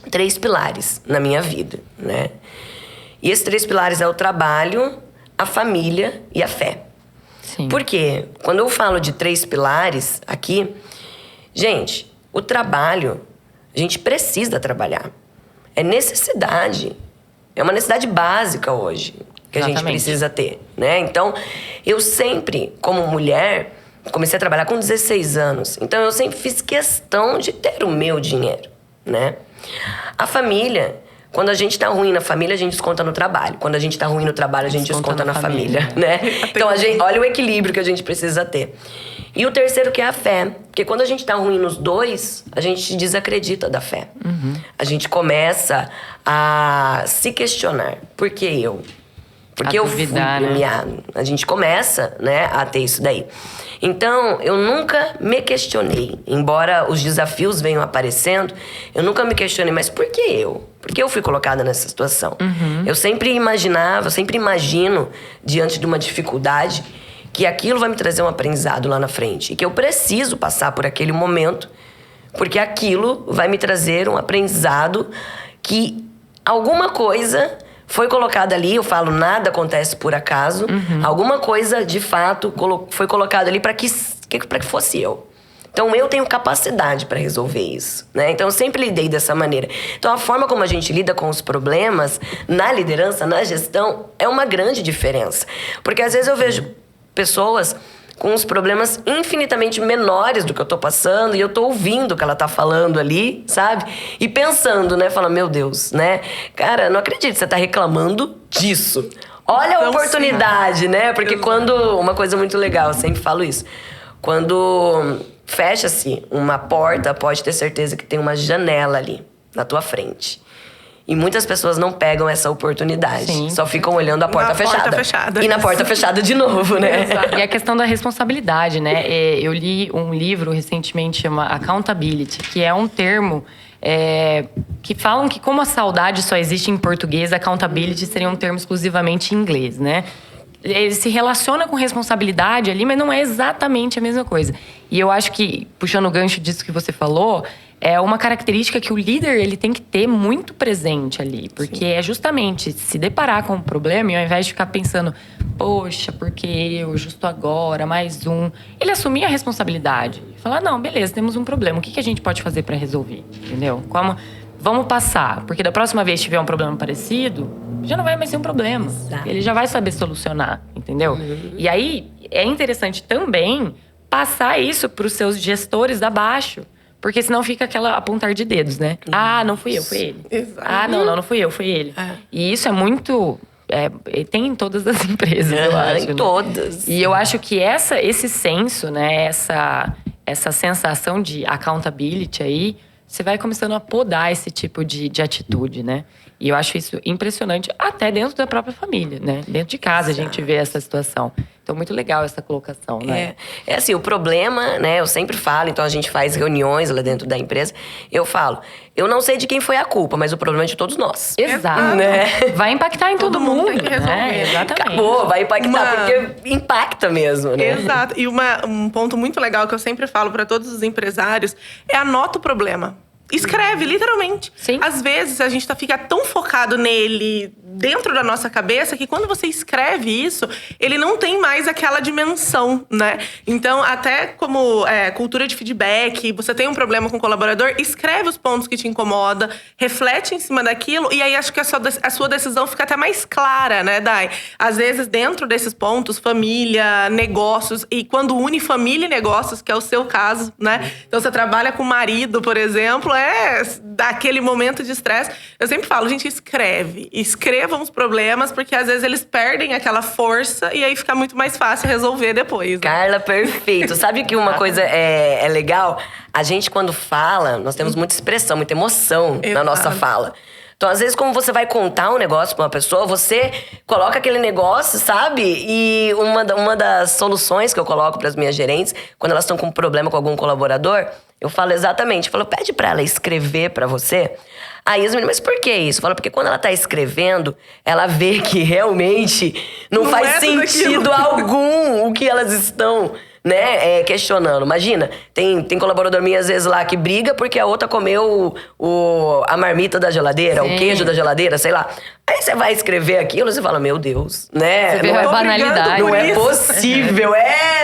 3 pilares na minha vida, né? E esses 3 pilares é o trabalho, a família e a fé. Sim. Por quê? Quando eu falo de 3 pilares aqui, gente, o trabalho, a gente precisa trabalhar. É necessidade. É uma necessidade básica hoje que a gente Exatamente. precisa ter, né? Então, eu sempre, como mulher, comecei a trabalhar com 16 anos. Então, eu sempre fiz questão de ter o meu dinheiro, né? A família, quando a gente tá ruim na família, a gente desconta no trabalho. Quando a gente tá ruim no trabalho, a gente desconta na família, né? Então, olha o equilíbrio que a gente precisa ter. E o terceiro que é a fé. Porque quando a gente tá ruim nos dois, a gente desacredita da fé. A gente começa a se questionar. Por que eu? Porque eu fui duvidar, né? premiado. A gente começa, né, a ter isso daí. Então, eu nunca me questionei. Embora os desafios venham aparecendo, eu nunca me questionei. Mas por que eu? Por que eu fui colocada nessa situação? Eu sempre imaginava, eu sempre imagino, diante de uma dificuldade, que aquilo vai me trazer um aprendizado lá na frente. E que eu preciso passar por aquele momento, porque aquilo vai me trazer um aprendizado que alguma coisa foi colocada ali. Eu falo, nada acontece por acaso. Alguma coisa, de fato, foi colocada ali para que fosse eu. Então, eu tenho capacidade para resolver isso, né? Então, eu sempre lidei dessa maneira. Então, a forma como a gente lida com os problemas na liderança, na gestão, é uma grande diferença. Porque, às vezes, eu vejo pessoas com uns problemas infinitamente menores do que eu tô passando, e eu tô ouvindo o que ela tá falando ali, sabe? E pensando, né? Falando, meu Deus, né? Cara, não acredito que você tá reclamando disso. Olha a Então, oportunidade, né? Porque quando... Uma coisa muito legal, eu sempre falo isso. Quando fecha-se uma porta, pode ter certeza que tem uma janela ali, na tua frente. E muitas pessoas não pegam essa oportunidade. Sim. Só ficam olhando a porta Na fechada. porta fechada. E na porta fechada de novo, né? E a questão da responsabilidade, né? Eu li um livro recentemente, chama Accountability, que é um termo que falam que como a saudade só existe em português, accountability seria um termo exclusivamente em inglês, né? Ele se relaciona com responsabilidade ali, mas não é exatamente a mesma coisa. E eu acho que, puxando o gancho disso que você falou, é uma característica que o líder ele tem que ter muito presente ali. Porque é justamente se deparar com um problema e ao invés de ficar pensando, poxa, porque eu, justo agora, mais um. Ele assumir a responsabilidade. Falar, não, beleza, temos um problema. O que a gente pode fazer para resolver? Entendeu? Vamos passar. Porque da próxima vez que tiver um problema parecido, já não vai mais ser um problema. Exato. Ele já vai saber solucionar, entendeu? E aí, é interessante também passar isso para os seus gestores abaixo. Porque senão fica aquela apontar de dedos, né? Ah, não fui eu, foi ele. Exato. Ah, não fui eu, foi ele. E isso é muito… tem em todas as empresas, eu acho. Em né? todas. E eu acho que esse senso, né? Essa sensação de accountability aí… Você vai começando a podar esse tipo de atitude, né? E eu acho isso impressionante, até dentro da própria família, né? Dentro de casa a gente vê essa situação. Então, muito legal essa colocação, né? É assim, o problema, né? Eu sempre falo, então a gente faz reuniões lá dentro da empresa. Eu falo, eu não sei de quem foi a culpa, mas o problema é de todos nós. Exato. Né? Vai impactar em todo mundo. Tem que resolver. Né? Exatamente. Acabou, vai impactar, porque impacta mesmo, né? Exato. E um ponto muito legal que eu sempre falo para todos os empresários é anota o problema. Escreve, literalmente. Sim. Às vezes, a gente fica tão focado nele, dentro da nossa cabeça, que quando você escreve isso, ele não tem mais aquela dimensão, né? Então, até como cultura de feedback, você tem um problema com o colaborador, escreve os pontos que te incomodam, reflete em cima daquilo, e aí acho que a sua decisão fica até mais clara, né, Dai? Às vezes, dentro desses pontos, família, negócios, e quando une família e negócios, que é o seu caso, né? Então, você trabalha com o marido, por exemplo, daquele momento de estresse. Eu sempre falo, gente, escrevam os problemas, porque às vezes eles perdem aquela força e aí fica muito mais fácil resolver depois. Né? Carla, perfeito. Sabe que uma coisa é legal? A gente, quando fala, nós temos muita expressão, muita emoção na nossa fala. Então, às vezes, como você vai contar um negócio pra uma pessoa, você coloca aquele negócio, sabe? E uma das soluções que eu coloco pras minhas gerentes, quando elas estão com um problema com algum colaborador, eu falo exatamente, eu falo, pede pra ela escrever pra você. Aí as meninas, mas por que isso? Fala, porque quando ela tá escrevendo, ela vê que realmente não faz sentido algum o que elas estão… né, questionando. Imagina, tem colaborador minha, às vezes, lá que briga porque a outra comeu a marmita da geladeira, Sim. o queijo da geladeira, sei lá. Aí você vai escrever aquilo, você fala, meu Deus, né? Você vê não a é banalidade. Não é possível,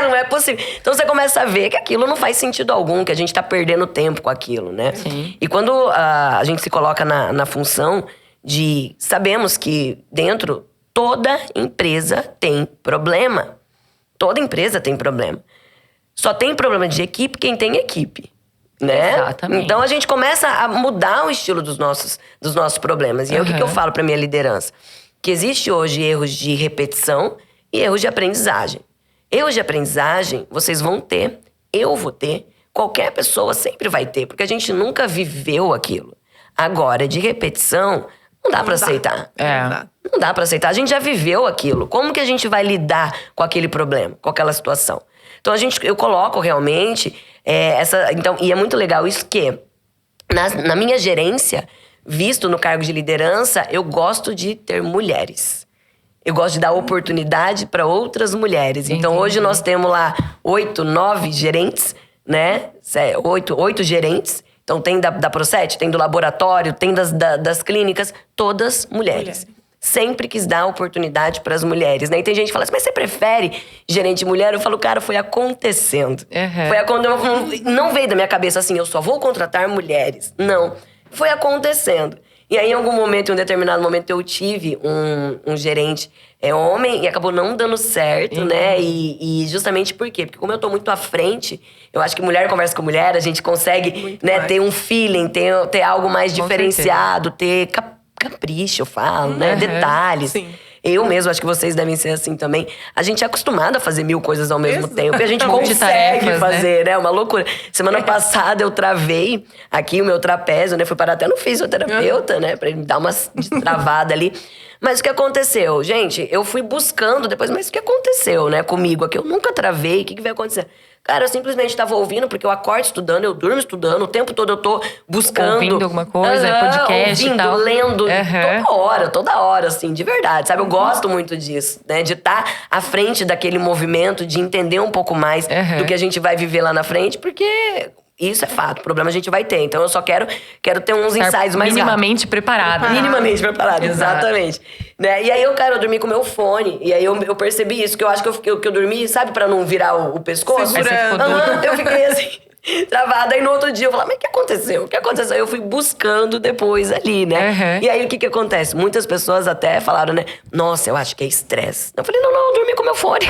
não é possível. Então você começa a ver que aquilo não faz sentido algum, que a gente tá perdendo tempo com aquilo, né? Sim. E quando a gente se coloca na função de… Sabemos que dentro, toda empresa tem problema. Toda empresa tem problema. Só tem problema de equipe quem tem equipe, né? Exatamente. Então a gente começa a mudar o estilo dos nossos problemas. E aí o que eu falo pra minha liderança? Que existe hoje erros de repetição e erros de aprendizagem. Erros de aprendizagem vocês vão ter, eu vou ter, qualquer pessoa sempre vai ter, porque a gente nunca viveu aquilo. Agora, de repetição, não dá pra aceitar. Exato. Não dá pra aceitar. A gente já viveu aquilo. Como que a gente vai lidar com aquele problema, com aquela situação? Então, eu coloco realmente Então, e é muito legal isso que, na minha gerência, visto no cargo de liderança, eu gosto de ter mulheres. Eu gosto de dar oportunidade para outras mulheres. Então, hoje nós temos lá 8, 9 gerentes, né? 8 gerentes. Então, tem da Procete, tem do laboratório, tem das clínicas, todas mulheres. Sempre quis dar oportunidade para as mulheres, né? E tem gente que fala assim, mas você prefere gerente de mulher? Eu falo, cara, foi acontecendo. Não veio da minha cabeça assim, eu só vou contratar mulheres. Não, foi acontecendo. E aí, em algum momento, em um determinado momento, eu tive um gerente homem e acabou não dando certo, né? E justamente por quê? Porque como eu tô muito à frente, eu acho que mulher conversa com mulher, a gente consegue, né, ter um feeling, ter algo mais diferenciado, ter capricho, eu falo, né? Detalhes. Sim. Eu mesmo, acho que vocês devem ser assim também. A gente é acostumado a fazer 1000 coisas ao mesmo tempo. E a gente consegue fazer, né? Uma loucura. Semana passada eu travei aqui o meu trapézio, né? Fui parar até no fisioterapeuta, né? Pra ele me dar uma travada ali. Mas o que aconteceu? Gente, eu fui buscando depois, mas o que aconteceu, né? Comigo aqui, eu nunca travei. O que vai acontecer? Cara, eu simplesmente tava ouvindo, porque eu acordo estudando, eu durmo estudando, o tempo todo eu tô buscando. Ouvindo alguma coisa, podcast ouvindo, e tal. lendo, toda hora, assim, de verdade, sabe? Eu gosto muito disso, né? De estar à frente daquele movimento, de entender um pouco mais do que a gente vai viver lá na frente, porque Isso é fato. Problema a gente vai ter. Então eu só quero ter uns ensaios mais minimamente preparada. Minimamente preparada, exatamente. Né? E aí eu dormi com o meu fone. E aí eu percebi isso, que eu acho que eu dormi, sabe, pra não virar o pescoço? Eu fiquei assim, travada. Aí no outro dia eu falei, mas o que aconteceu? O que aconteceu? Eu fui buscando depois ali, né? E aí o que acontece? Muitas pessoas até falaram, né? Nossa, eu acho que é estresse. Eu falei, não, eu dormi com o meu fone.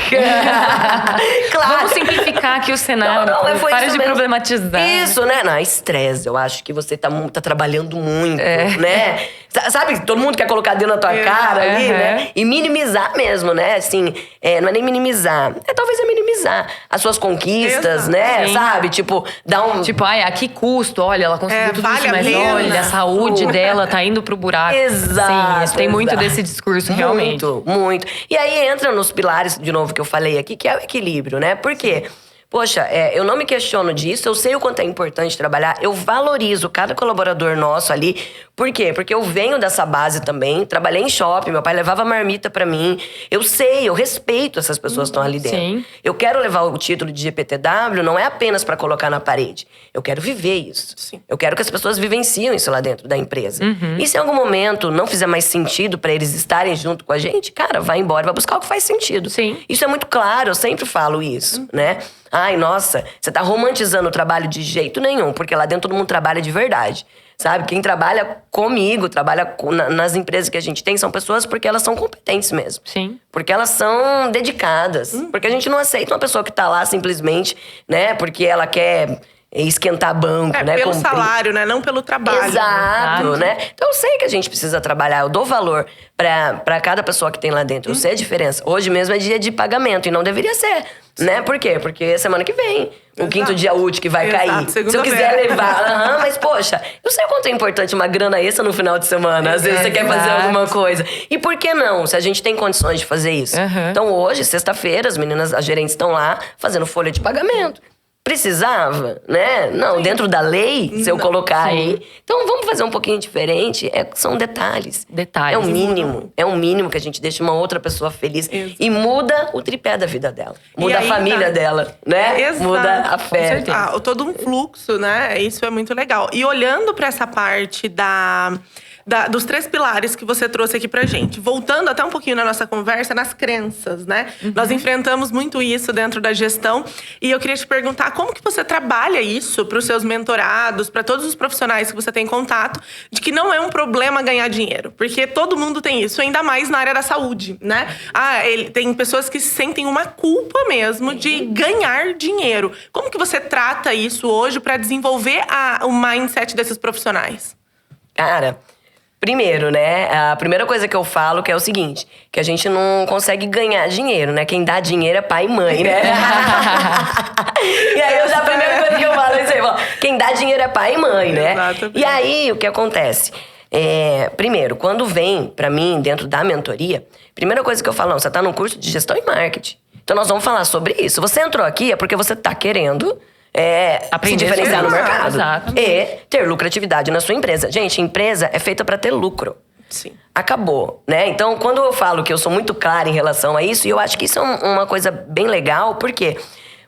Claro. Vamos simplificar aqui o cenário. Para de problematizar. Isso, né? Não, é estresse. Eu acho que você tá trabalhando muito, né? Sabe, todo mundo quer colocar dentro da tua cara ali, né? E minimizar mesmo, né? Assim, não é nem minimizar. Talvez é minimizar as suas conquistas, né? Sim. Sabe? Tipo, dar um… Tipo, a que custo? Olha, ela conseguiu tudo isso, mas olha, a saúde dela tá indo pro buraco. Exato. Sim, tem muito desse discurso, realmente. Muito. E aí entra nos pilares, de novo, que eu falei aqui, que é o equilíbrio, né? Por quê? Poxa, eu não me questiono disso, eu sei o quanto é importante trabalhar, eu valorizo cada colaborador nosso ali. Por quê? Porque eu venho dessa base também, trabalhei em shopping, meu pai levava marmita pra mim. Eu sei, eu respeito essas pessoas que estão ali dentro. Sim. Eu quero levar o título de GPTW, não é apenas pra colocar na parede. Eu quero viver isso. Sim. Eu quero que as pessoas vivenciem isso lá dentro da empresa. E se em algum momento não fizer mais sentido pra eles estarem junto com a gente, cara, vai embora, vai buscar o que faz sentido. Sim. Isso é muito claro, eu sempre falo isso, né? Ai, nossa, você tá romantizando o trabalho de jeito nenhum, porque lá dentro todo mundo trabalha de verdade, sabe? Quem trabalha comigo, trabalha nas empresas que a gente tem, são pessoas porque elas são competentes mesmo. Sim. Porque elas são dedicadas. Porque a gente não aceita uma pessoa que tá lá simplesmente, né? Porque ela quer esquentar banco, né? Pelo salário, né? Não pelo trabalho. Exato, né? Então eu sei que a gente precisa trabalhar, eu dou valor pra cada pessoa que tem lá dentro. Eu sei a diferença. Hoje mesmo é dia de pagamento e não deveria ser, né? Por quê? Porque semana que vem, o quinto dia útil que vai cair. Se eu quiser levar, mas poxa, eu sei o quanto é importante uma grana extra no final de semana. Às vezes você quer fazer alguma coisa. E por que não, se a gente tem condições de fazer isso? Então hoje, sexta-feira, as meninas, as gerentes estão lá fazendo folha de pagamento. Precisava, né? Não, dentro da lei, se eu colocar aí. Então, vamos fazer um pouquinho diferente. São detalhes. Detalhes. É o mínimo. É o mínimo que a gente deixa uma outra pessoa feliz. Exato. E muda o tripé da vida dela. Muda a família dela, né? Exato. Muda a fé. Todo um fluxo, né? Isso é muito legal. E olhando para essa parte dos 3 pilares que você trouxe aqui pra gente. Voltando até um pouquinho na nossa conversa, nas crenças, né? Nós enfrentamos muito isso dentro da gestão. E eu queria te perguntar como que você trabalha isso pros seus mentorados, para todos os profissionais que você tem contato, de que não é um problema ganhar dinheiro. Porque todo mundo tem isso, ainda mais na área da saúde, né? Tem pessoas que sentem uma culpa mesmo de ganhar dinheiro. Como que você trata isso hoje para desenvolver o mindset desses profissionais? Cara… Primeiro, né? A primeira coisa que eu falo que é o seguinte, que a gente não consegue ganhar dinheiro, né? Quem dá dinheiro é pai e mãe, né? E aí, a primeira coisa que eu falo é isso aí, quem dá dinheiro é pai e mãe, né? Exatamente. E aí, o que acontece? Primeiro, quando vem pra mim, dentro da mentoria, primeira coisa que eu falo, não, você tá num curso de gestão e marketing. Então, nós vamos falar sobre isso. Você entrou aqui é porque você tá querendo… se diferenciar no mercado. Exato. E ter lucratividade na sua empresa. Gente, empresa é feita pra ter lucro. Sim. Acabou, né? Então, quando eu falo que eu sou muito clara em relação a isso, e eu acho que isso é uma coisa bem legal, por quê?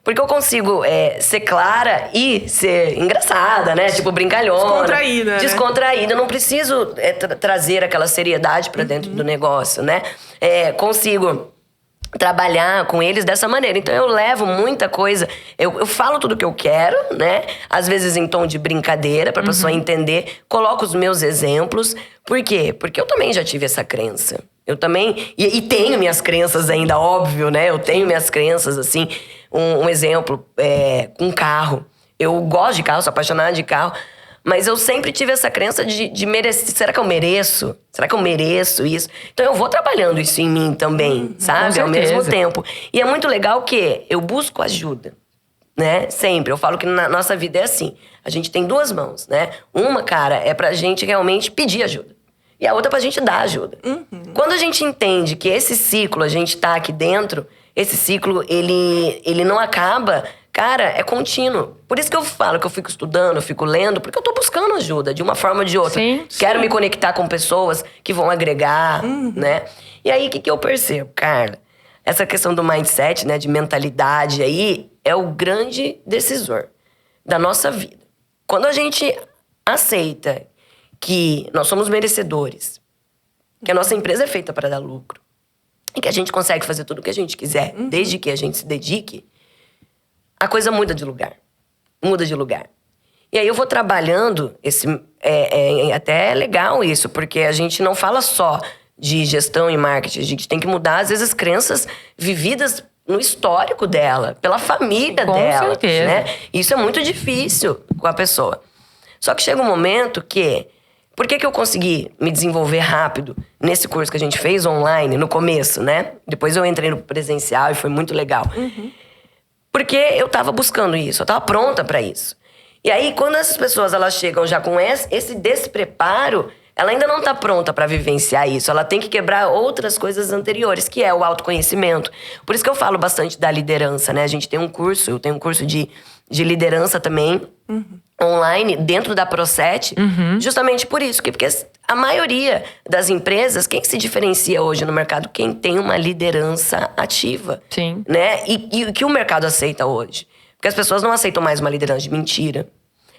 Porque eu consigo ser clara e ser engraçada, né? Tipo, brincalhona. Descontraída, Descontraída. Eu não preciso trazer aquela seriedade pra dentro do negócio, né? Consigo trabalhar com eles dessa maneira. Então, eu levo muita coisa. Eu falo tudo que eu quero, né? Às vezes em tom de brincadeira, pra pessoa entender. Coloco os meus exemplos. Por quê? Porque eu também já tive essa crença. Eu também… E tenho minhas crenças ainda, óbvio, né? Eu tenho minhas crenças, assim… Um exemplo, com carro. Eu gosto de carro, sou apaixonada de carro. Mas eu sempre tive essa crença de merecer. Será que eu mereço? Será que eu mereço isso? Então eu vou trabalhando isso em mim também, sabe? Ao mesmo tempo. E é muito legal que eu busco ajuda, né? Sempre. Eu falo que na nossa vida é assim. A gente tem 2 mãos, né? Uma, cara, é pra gente realmente pedir ajuda. E a outra pra gente dar ajuda. Quando a gente entende que esse ciclo, a gente tá aqui dentro, esse ciclo, ele não acaba… Cara, é contínuo. Por isso que eu falo que eu fico estudando, eu fico lendo, porque eu tô buscando ajuda, de uma forma ou de outra. Quero me conectar com pessoas que vão agregar, né? E aí, o que eu percebo? Cara, essa questão do mindset, né, de mentalidade aí, é o grande decisor. da nossa vida. Quando a gente aceita que nós somos merecedores, que a nossa empresa é feita para dar lucro, e que a gente consegue fazer tudo o que a gente quiser, desde que a gente se dedique, a coisa muda de lugar. Muda de lugar. E aí eu vou trabalhando até legal isso, porque a gente não fala só de gestão e marketing, a gente tem que mudar, às vezes, as crenças vividas no histórico dela, pela família dela. Com certeza. Né? Isso é muito difícil com a pessoa. Só que chega um momento que... Por que eu consegui me desenvolver rápido nesse curso que a gente fez online, no começo, né? Depois eu entrei no presencial e foi muito legal. Porque eu tava buscando isso, eu tava pronta para isso. E aí, quando essas pessoas elas chegam já com esse despreparo, ela ainda não tá pronta para vivenciar isso. Ela tem que quebrar outras coisas anteriores, que é o autoconhecimento. Por isso que eu falo bastante da liderança, né? A gente tem um curso, eu tenho um curso de liderança também, online, dentro da Pro7, justamente por isso. Porque a maioria das empresas, quem se diferencia hoje no mercado? Quem tem uma liderança ativa. Sim. Né? E o que o mercado aceita hoje? Porque as pessoas não aceitam mais uma liderança de mentira.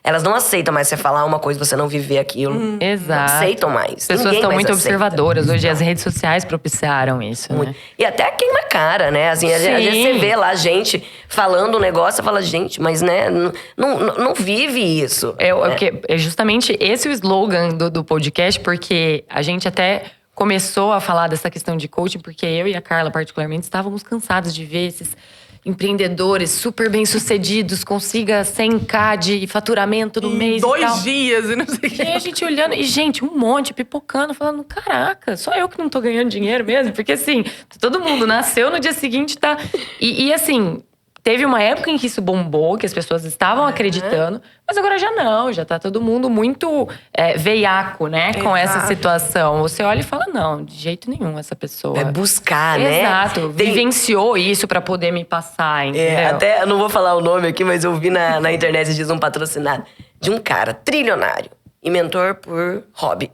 Elas não aceitam mais você falar uma coisa e você não viver aquilo. Exato. Não aceitam mais. As pessoas Ninguém estão mais muito aceita. observadoras. Hoje as redes sociais propiciaram isso, né? E até queima a cara, né? Assim, às vezes você vê lá gente falando um negócio, você fala, gente, mas né, não vive isso. É justamente esse o slogan do podcast, porque a gente até começou a falar dessa questão de coaching, porque eu e a Carla, particularmente, estávamos cansados de ver esses empreendedores super bem-sucedidos, consiga 100k de faturamento no mês e tal. 2 dias e não sei o que. E a gente olhando, e gente, um monte, pipocando, falando, caraca, só eu que não tô ganhando dinheiro mesmo? Porque assim, todo mundo nasceu, no dia seguinte tá... E assim, teve uma época em que isso bombou, que as pessoas estavam acreditando, mas agora já não, já tá todo mundo muito veiaco, né, com essa situação. Você olha e fala, não, de jeito nenhum essa pessoa. É buscar, né? Exato, vivenciou isso pra poder me passar, entendeu? Até, eu não vou falar o nome aqui, mas eu vi na internet, diz um patrocinado, de um cara trilionário e mentor por hobby.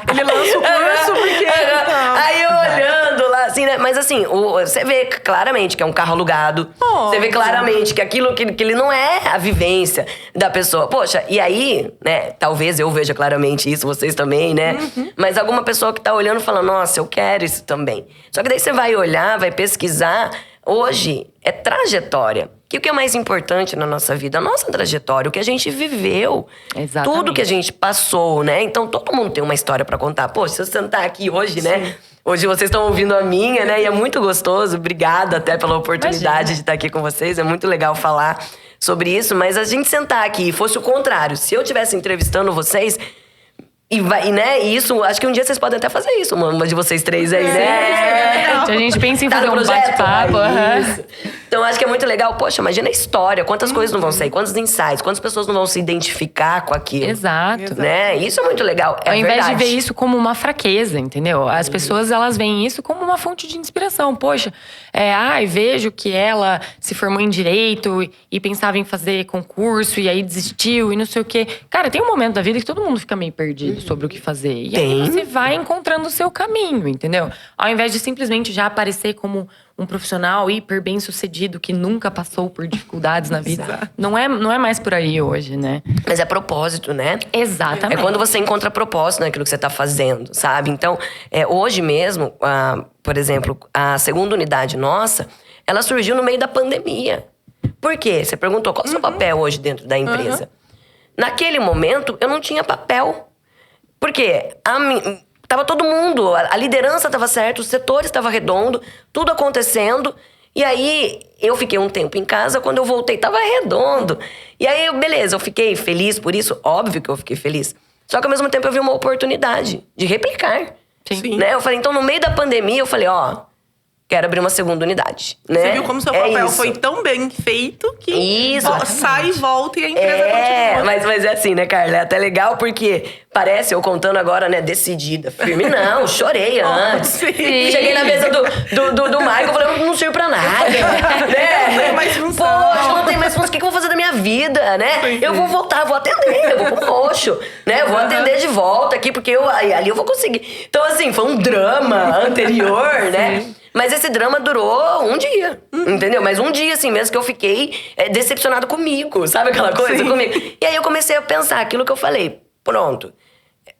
Ele lança o curso porque... Aí eu olhando lá, assim, né? Mas assim, você vê claramente que é um carro alugado. Você vê claramente que aquilo que ele não é a vivência da pessoa. Poxa, e aí, né? Talvez eu veja claramente isso, vocês também, né? Mas alguma pessoa que tá olhando fala, nossa, eu quero isso também. Só que daí você vai olhar, vai pesquisar. Hoje é trajetória. Que o que é mais importante na nossa vida? A nossa trajetória, o que a gente viveu. Exatamente. Tudo que a gente passou, né? Então, todo mundo tem uma história pra contar. Poxa, se eu sentar aqui hoje, né? Hoje vocês estão ouvindo a minha, né? E é muito gostoso. Obrigada até pela oportunidade de estar aqui com vocês. É muito legal falar sobre isso. Mas a gente sentar aqui e fosse o contrário. Se eu estivesse entrevistando vocês... né? E isso, acho que um dia vocês podem até fazer isso, uma de vocês três aí, né? A gente pensa em Tá fazer no um projeto? bate-papo. Isso. Então, acho que é muito legal. Poxa, imagina a história. Quantas coisas não vão sair? Quantos insights? Quantas pessoas não vão se identificar com aquilo? Exato. Né? Isso é muito legal. Ao invés verdade. de ver isso como uma fraqueza, entendeu? As pessoas, elas veem isso como uma fonte de inspiração. Poxa, vejo que ela se formou em Direito e pensava em fazer concurso e aí desistiu e não sei o quê. Cara, tem um momento da vida que todo mundo fica meio perdido sobre o que fazer. E aí você vai encontrando o seu caminho, entendeu? Ao invés de simplesmente já aparecer como um profissional hiper bem-sucedido que nunca passou por dificuldades na vida. Não é mais por aí hoje, né? Mas é propósito, né? Exatamente. É quando você encontra propósito naquilo que você tá fazendo, sabe? Então, hoje mesmo, por exemplo, a segunda unidade nossa, ela surgiu no meio da pandemia. Por quê? Você perguntou, qual é o seu papel hoje dentro da empresa? Naquele momento, eu não tinha papel. Por quê? Tava todo mundo, a liderança estava certa, o setor estava redondo, tudo acontecendo. E aí, eu fiquei um tempo em casa, quando eu voltei, tava redondo. E aí, beleza, eu fiquei feliz por isso, óbvio que eu fiquei feliz. Só que ao mesmo tempo eu vi uma oportunidade de replicar. Sim. Né? Eu falei, então no meio da pandemia, eu falei, quero abrir uma segunda unidade. Né? Você viu como seu papel foi tão bem feito que sai e volta e a empresa continua. Mas é assim, né, Carla? É até legal porque Parece eu contando agora, né, decidida, firme. Não, chorei antes. Sim. Cheguei na mesa do Michael, falei, não sirvo pra nada. Né? Não tem mais função. Poxa, não tem mais função. O que eu vou fazer da minha vida, né? Sim. Eu vou voltar, vou atender, eu vou pro roxo, né? Eu vou atender de volta aqui, porque ali eu vou conseguir. Então, assim, foi um drama anterior, né? Mas esse drama durou um dia, entendeu? Mas um dia, assim, mesmo que eu fiquei decepcionado comigo, sabe aquela coisa comigo? E aí eu comecei a pensar aquilo que eu falei, pronto.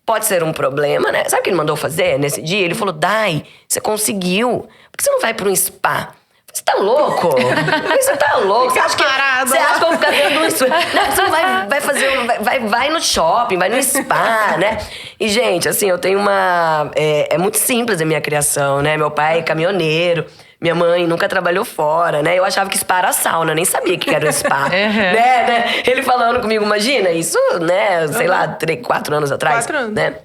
Pode ser um problema, né? Sabe o que ele mandou fazer nesse dia? Ele falou, Dai, você conseguiu. Por que você não vai pra um spa? Você tá louco? Você tá louco? Você acha que eu vou ficar dentro de um spa? Não, você não vai no shopping, vai no spa, né? E, gente, assim, eu tenho uma... É muito simples a minha criação, né? Meu pai é caminhoneiro. Minha mãe nunca trabalhou fora, né? Eu achava que spa era sauna, nem sabia que era um spa. né? Ele falando comigo, imagina, isso, né? Sei lá, 4 anos atrás. 4 anos. Né?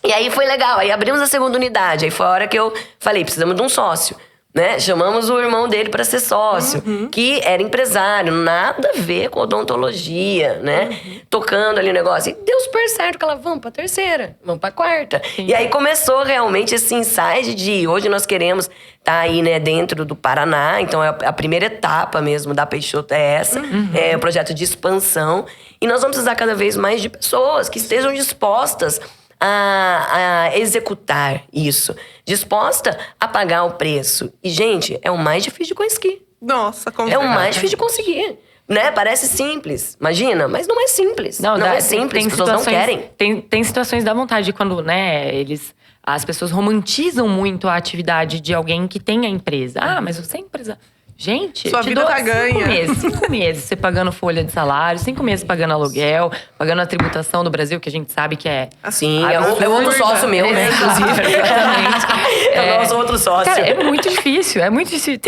E aí foi legal, aí abrimos a segunda unidade. Aí foi a hora que eu falei, precisamos de um sócio. Né? Chamamos o irmão dele para ser sócio, que era empresário, nada a ver com odontologia, né? Tocando ali o negócio. E deu super certo, que ela, vamos pra terceira, vamos pra quarta. Sim. E aí começou realmente esse insight de hoje nós queremos estar aí, né, dentro do Paraná. Então a primeira etapa mesmo da Peixoto é essa, é o projeto de expansão. E nós vamos precisar cada vez mais de pessoas que estejam dispostas a executar isso, disposta a pagar o preço. E, gente, é o mais difícil de conseguir. Nossa, como É o mais difícil de conseguir. Né? Parece simples, imagina, mas não é simples. Não é simples, as pessoas não querem. Tem situações da vontade quando, né, as pessoas romantizam muito a atividade de alguém que tem a empresa. Ah, mas você é empresa. Gente, Sua te vida dou tá 5 ganha. meses. 5 meses você pagando folha de salário, 5 meses pagando aluguel, pagando a tributação do Brasil, que a gente sabe que é… Sim, é outro sócio meu, né, inclusive. Exatamente. É o nosso outro sócio. Cara, é muito difícil, é muito difícil.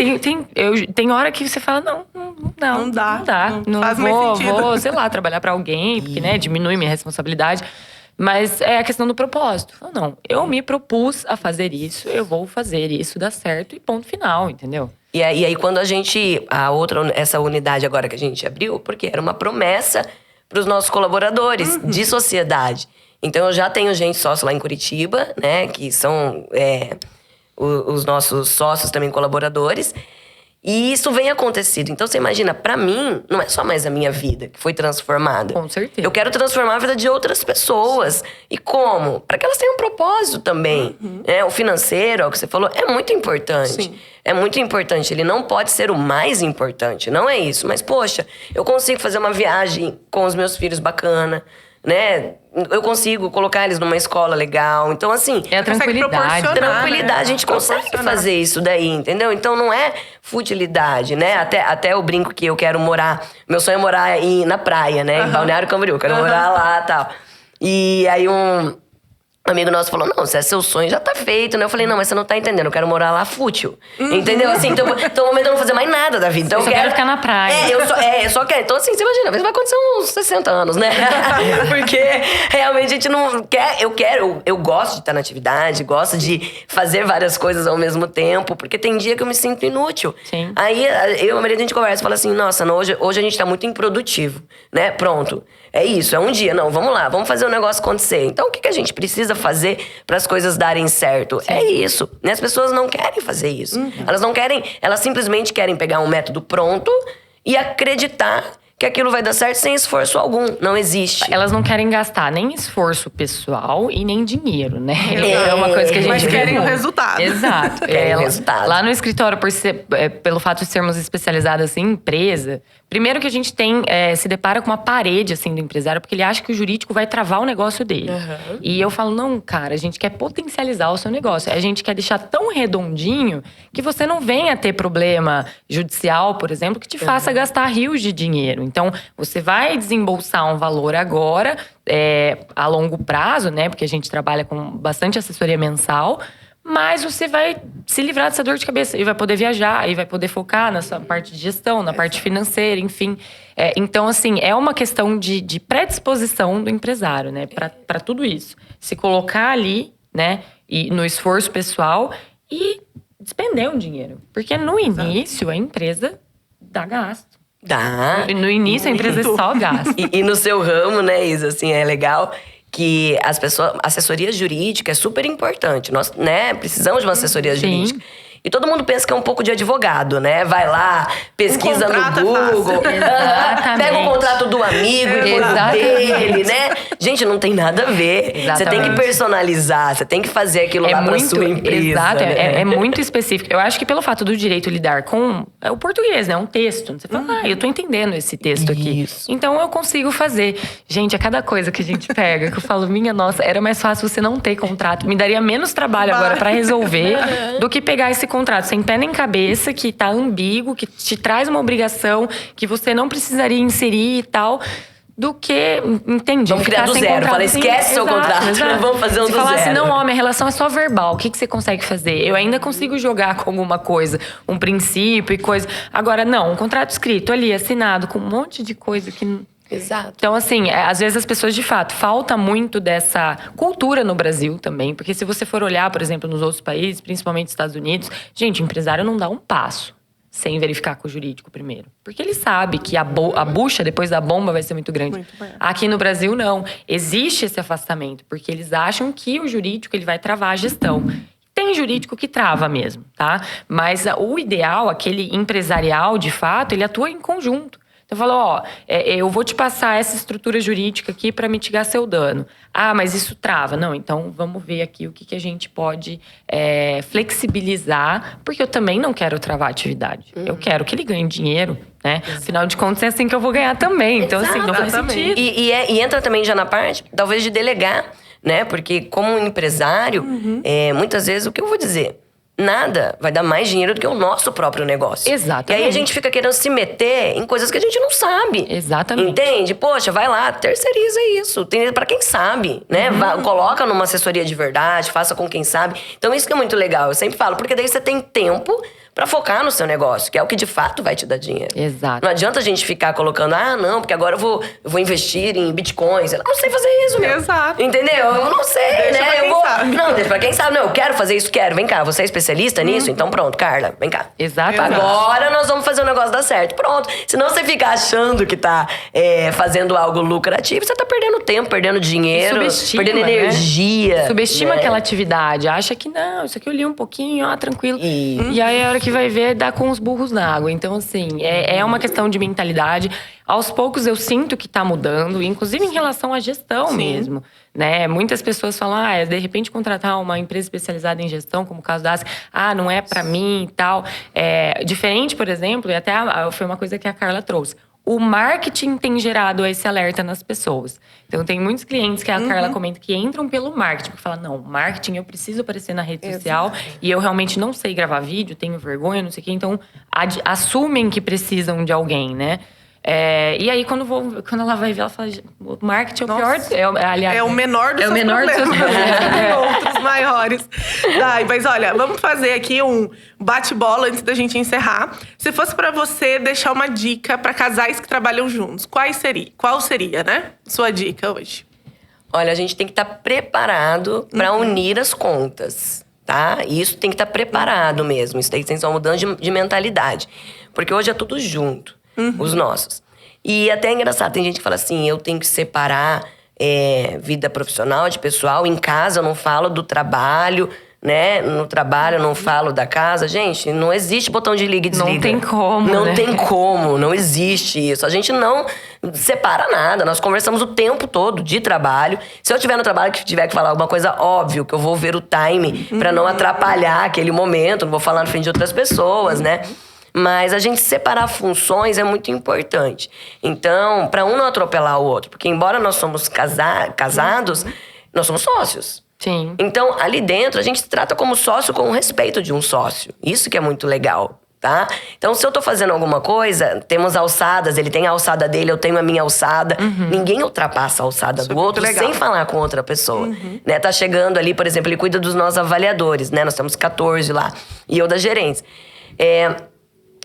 Tem hora que você fala, não dá. Não faz mais sentido. vou, sei lá, trabalhar pra alguém, porque, né, diminui minha responsabilidade. Mas é a questão do propósito. Não, eu me propus a fazer isso, eu vou fazer isso, dar certo e ponto final, entendeu? E aí, quando essa unidade agora que a gente abriu, porque era uma promessa para os nossos colaboradores de sociedade. Então, eu já tenho gente sócio lá em Curitiba, né? Que são os nossos sócios também colaboradores. E isso vem acontecendo. Então, você imagina, pra mim, não é só mais a minha vida que foi transformada. Com certeza. Eu quero transformar a vida de outras pessoas. E como? Para que elas tenham um propósito também. O financeiro, é o que você falou, é muito importante. Sim. É muito importante. Ele não pode ser o mais importante, não é isso. Mas, poxa, eu consigo fazer uma viagem com os meus filhos bacana, né? Eu consigo colocar eles numa escola legal. Então, assim… É a tranquilidade. Tranquilidade, a gente consegue fazer isso daí, entendeu? Então não é futilidade, né? Até eu brinco que eu quero morar… Meu sonho é morar na praia, né? Em Balneário Camboriú, eu quero morar lá e tal. E aí um amigo nosso falou, não, se é seu sonho, já tá feito, né? Eu falei, não, mas você não tá entendendo, eu quero morar lá fútil. Entendeu? Assim, então no momento eu não vou fazer mais nada da vida. Então Eu só quero ficar na praia. Eu só quero. Então, assim, você imagina, às vezes vai acontecer uns 60 anos, né? Porque realmente a gente não quer… Eu gosto de estar na atividade, gosto de fazer várias coisas ao mesmo tempo, porque tem dia que eu me sinto inútil. Sim. Aí eu e a Maria, a gente conversa e fala assim, nossa, não, hoje a gente tá muito improdutivo, né? Pronto. É isso, é um dia. Não, vamos lá, vamos fazer o negócio acontecer. Então, o que a gente precisa fazer para as coisas darem certo? Sim. É isso. Né? As pessoas não querem fazer isso. Elas não querem… Elas simplesmente querem pegar um método pronto e acreditar que aquilo vai dar certo sem esforço algum. Não existe. Elas não querem gastar nem esforço pessoal e nem dinheiro, né? É uma coisa que a gente Mas vê querem o muito. resultado. Exato. Querem o resultado. Lá no escritório, pelo fato de sermos especializadas em empresa, primeiro que a gente se depara com uma parede, assim, do empresário, porque ele acha que o jurídico vai travar o negócio dele. E eu falo, não, cara, a gente quer potencializar o seu negócio. A gente quer deixar tão redondinho que você não venha ter problema judicial, por exemplo, que te faça gastar rios de dinheiro. Então, você vai desembolsar um valor agora, a longo prazo, né? Porque a gente trabalha com bastante assessoria mensal. Mas você vai se livrar dessa dor de cabeça. E vai poder viajar, e vai poder focar na sua parte de gestão, na parte financeira, enfim. Então, assim, é uma questão de predisposição do empresário, né? Para tudo isso. Se colocar ali, né? E no esforço pessoal e despender um dinheiro. Porque no início, a empresa dá gasto. Dá. No início, a empresa só gasta. E no seu ramo, né, Isa, assim, é legal que as pessoas, assessoria jurídica é super importante. Nós, né, precisamos de uma assessoria jurídica. E todo mundo pensa que é um pouco de advogado, né? Vai lá, pesquisa no Google, pega o contrato do amigo e dele, né? Gente, não tem nada a ver. Exatamente. Você tem que personalizar, você tem que fazer aquilo lá pra sua empresa. Exato, né? é muito específico. Eu acho que pelo fato do direito lidar com o português, né? Um texto. Você fala, eu tô entendendo esse texto aqui. Então eu consigo fazer. Gente, a cada coisa que a gente pega, que eu falo, minha nossa, era mais fácil você não ter contrato. Me daria menos trabalho agora pra resolver do que pegar esse contrato sem pé nem cabeça, que tá ambíguo, que te traz uma obrigação que você não precisaria inserir e tal, do que, entende? Vamos criar do zero. Fala, esquece seu contrato, vamos fazer um do zero. Se falar assim, não, minha relação é só verbal, o que você consegue fazer? Eu ainda consigo jogar com alguma coisa, um princípio e coisa. Agora, não, um contrato escrito ali, assinado, com um monte de coisa que... Exato. Então, assim, às vezes as pessoas, de fato, falta muito dessa cultura no Brasil também. Porque se você for olhar, por exemplo, nos outros países, principalmente nos Estados Unidos, gente, o empresário não dá um passo sem verificar com o jurídico primeiro. Porque ele sabe que a bucha depois da bomba vai ser muito grande. Aqui no Brasil, não. Existe esse afastamento, porque eles acham que o jurídico ele vai travar a gestão. Tem jurídico que trava mesmo, tá? Mas o ideal, aquele empresarial, de fato, ele atua em conjunto. Então, falou, eu vou te passar essa estrutura jurídica aqui para mitigar seu dano. Ah, mas isso trava. Não, então vamos ver aqui o que a gente pode flexibilizar, porque eu também não quero travar a atividade. Eu quero que ele ganhe dinheiro, né? Afinal de contas, é assim que eu vou ganhar também. Então, assim, não faz sentido. E entra também já na parte, talvez, de delegar, né? Porque como um empresário, muitas vezes, o que eu vou dizer? Nada vai dar mais dinheiro do que o nosso próprio negócio. Exatamente. E aí a gente fica querendo se meter em coisas que a gente não sabe. Exatamente. Entende? Poxa, vai lá, terceiriza isso. Tem pra quem sabe, né? Coloca numa assessoria de verdade, faça com quem sabe. Então isso que é muito legal. Eu sempre falo, porque daí você tem tempo pra focar no seu negócio, que é o que de fato vai te dar dinheiro. Exato. Não adianta a gente ficar colocando, não, porque agora eu vou investir em bitcoins. Eu não sei fazer isso, meu. Exato. Entendeu? Eu não sei, deixa né? Pra quem sabe. Não, deixa pra quem sabe. Não, eu quero fazer isso, quero. Vem cá, você é especialista nisso? Então pronto, Carla, vem cá. Exato. Agora nós vamos fazer o negócio dar certo. Pronto. Senão você fica achando que tá fazendo algo lucrativo, você tá perdendo tempo, perdendo dinheiro, perdendo energia. Né? Subestima aquela atividade. Acha que não, isso aqui eu li um pouquinho, tranquilo. E aí a hora que vai ver, dá com os burros na água. Então, assim, é uma questão de mentalidade. Aos poucos eu sinto que tá mudando, inclusive em relação à gestão mesmo. Né? Muitas pessoas falam, de repente contratar uma empresa especializada em gestão, como o caso da ASC, não é pra mim e tal. Diferente, por exemplo, e até foi uma coisa que a Carla trouxe. O marketing tem gerado esse alerta nas pessoas. Então, tem muitos clientes que a Carla comenta que entram pelo marketing. Porque fala, não, marketing, eu preciso aparecer na rede social. E eu realmente não sei gravar vídeo, tenho vergonha, não sei o quê. Então, assumem que precisam de alguém, né? E aí, quando ela vai ver, ela fala, o marketing é o pior... aliás, é o menor dos seus problemas. Tem outros maiores. Mas olha, vamos fazer aqui um bate-bola antes da gente encerrar. Se fosse pra você deixar uma dica pra casais que trabalham juntos, qual seria, né? Sua dica hoje. Olha, a gente tem que estar preparado pra unir as contas, tá? Isso tem que estar preparado mesmo. Isso tem que ser uma mudança de mentalidade. Porque hoje é tudo junto. Os nossos. E até é engraçado, tem gente que fala assim, eu tenho que separar vida profissional de pessoal. Em casa eu não falo do trabalho, né? No trabalho eu não falo da casa. Gente, não existe botão de liga e desliga. Não tem como, Não tem como, não existe isso. A gente não separa nada. Nós conversamos o tempo todo de trabalho. Se eu estiver no trabalho que tiver que falar alguma coisa, óbvio que eu vou ver o time pra não atrapalhar aquele momento. Não vou falar na frente de outras pessoas, né? Mas a gente separar funções é muito importante. Então, para um não atropelar o outro. Porque embora nós somos casados, nós somos sócios. Sim. Então, ali dentro, a gente se trata como sócio com o respeito de um sócio. Isso que é muito legal, tá? Então, se eu tô fazendo alguma coisa, temos alçadas, ele tem a alçada dele, eu tenho a minha alçada. Ninguém ultrapassa a alçada do outro sem falar com outra pessoa. Né? Tá chegando ali, por exemplo, ele cuida dos nossos avaliadores, né? Nós temos 14 lá. E eu das gerentes.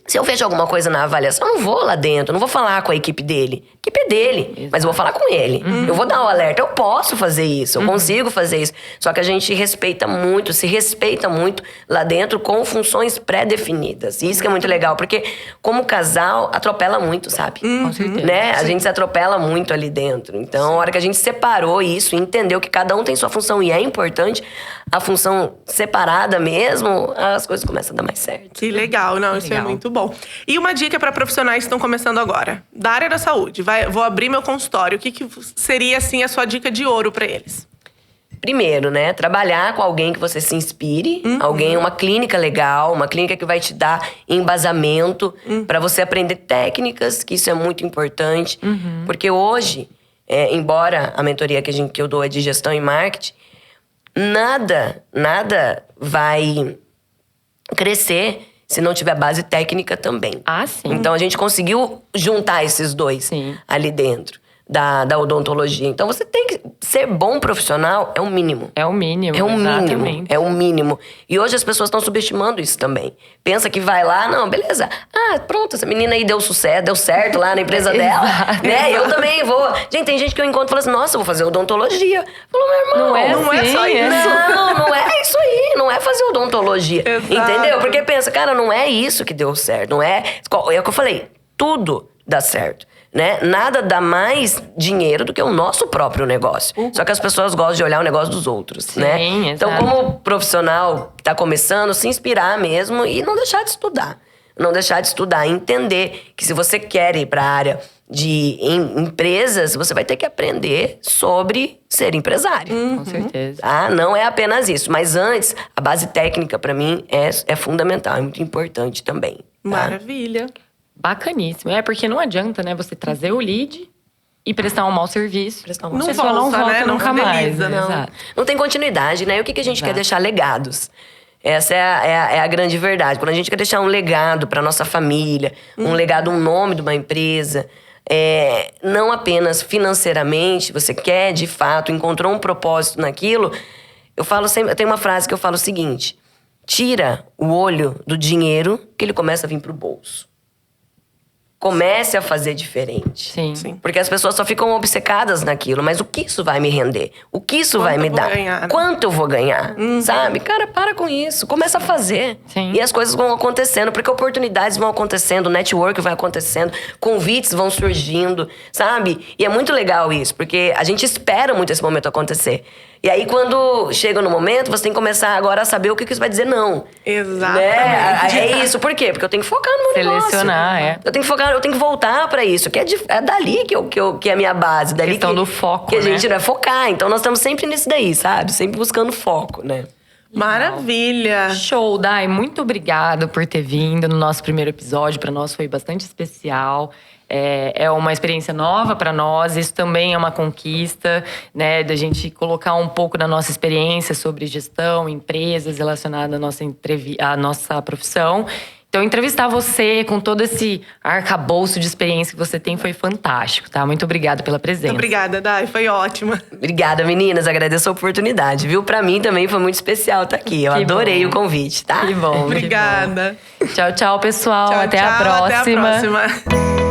Se eu vejo alguma coisa na avaliação, eu não vou lá dentro, não vou falar com a equipe dele. A equipe é dele, mas eu vou falar com ele. Eu vou dar o alerta, eu posso fazer isso, eu consigo fazer isso. Só que a gente respeita muito, se respeita muito lá dentro com funções pré-definidas. E isso que é muito legal, porque como casal, atropela muito, sabe? Com certeza. Né? A gente se atropela muito ali dentro. Então, a hora que a gente separou isso e entendeu que cada um tem sua função e é importante, a função separada mesmo, as coisas começam a dar mais certo. Que legal, não, isso é Legal. muito bom. E uma dica para profissionais que estão começando agora, da área da saúde. Vou abrir meu consultório. O que seria, assim, a sua dica de ouro para eles? Primeiro, né? Trabalhar com alguém que você se inspire. Alguém, uma clínica legal. Uma clínica que vai te dar embasamento para você aprender técnicas, que isso é muito importante. Porque hoje, embora a mentoria que eu dou é de gestão e marketing, nada vai crescer se não tiver base técnica também. Ah, sim. Então, a gente conseguiu juntar esses dois Sim. ali dentro da odontologia. Então, você tem que ser bom profissional, é o mínimo. É o mínimo, É o mínimo, exatamente. é o mínimo. E hoje as pessoas estão subestimando isso também. Pensa que vai lá, não, beleza. Ah, pronto, essa menina aí deu sucesso, deu certo lá na empresa dela. Exato. Né? Eu também vou. Gente, tem gente que eu encontro e fala assim, nossa, eu vou fazer odontologia. Falou, meu irmão, Não é não é assim, só isso. não é isso aí. Não é fazer odontologia. Exato. Entendeu? Porque pensa, cara, não é isso que deu certo. Não é... É o que eu falei. Tudo dá certo. Né? Nada dá mais dinheiro do que o nosso próprio negócio. Só que as pessoas gostam de olhar o negócio dos outros, Sim, né? Então, exato. como profissional que tá começando, se inspirar mesmo e não deixar de estudar. Não deixar de estudar. Entender que se você quer ir para a área de empresas, você vai ter que aprender sobre ser empresário. Com certeza. Tá? Não é apenas isso. Mas antes, a base técnica, para mim, é fundamental. É muito importante também. Tá? Maravilha. Bacaníssimo. Porque não adianta, né, você trazer o lead e prestar um mau serviço. Prestar um A mau pessoa serviço. não volta Né? Não nunca mais. fideliza, Né? não. Exato. Não tem continuidade, né? E o que a gente quer Exato. deixar? Legados. Essa é a grande verdade. Quando a gente quer deixar um legado para nossa família, um legado, um nome de uma empresa, não apenas financeiramente, você quer, de fato, encontrou um propósito naquilo. Eu falo sempre, eu tenho uma frase que eu falo o seguinte: tira o olho do dinheiro que ele começa a vir pro bolso. Comece a fazer diferente. Sim. Sim. Porque as pessoas só ficam obcecadas naquilo. Mas o que isso vai me render? O que isso vai Quanto me eu vou dar? ganhar, né? Quanto eu vou ganhar? Sabe? Cara, para com isso. Começa a fazer. Sim. E as coisas vão acontecendo. Porque oportunidades vão acontecendo, network vai acontecendo, convites vão surgindo, sabe? E é muito legal isso. Porque a gente espera muito esse momento acontecer. E aí, quando chega no momento, você tem que começar agora a saber o que isso vai dizer não. Exatamente. Né? É isso. Por quê? Porque eu tenho que focar no meu negócio. Selecionar, Eu tenho que focar, eu tenho que voltar pra isso. Que é dali que é a minha base. Dali Questão do foco, que a gente né? vai focar. Então, nós estamos sempre nisso daí, sabe? Sempre buscando foco, né? Maravilha. Show, Dai. Muito obrigada por ter vindo no nosso primeiro episódio. Para nós foi bastante especial. É uma experiência nova para nós. Isso também é uma conquista, né? Da gente colocar um pouco da nossa experiência sobre gestão, empresas relacionadas à nossa profissão. Então, entrevistar você com todo esse arcabouço de experiência que você tem foi fantástico, tá? Muito obrigada pela presença. Obrigada, Dai. Foi ótima. Obrigada, meninas. Agradeço a oportunidade, viu? Pra mim também foi muito especial estar aqui. Eu Que adorei bom. o convite, tá? Que bom. Obrigada. Tchau, tchau, pessoal. Tchau, até tchau. a próxima. Até a próxima.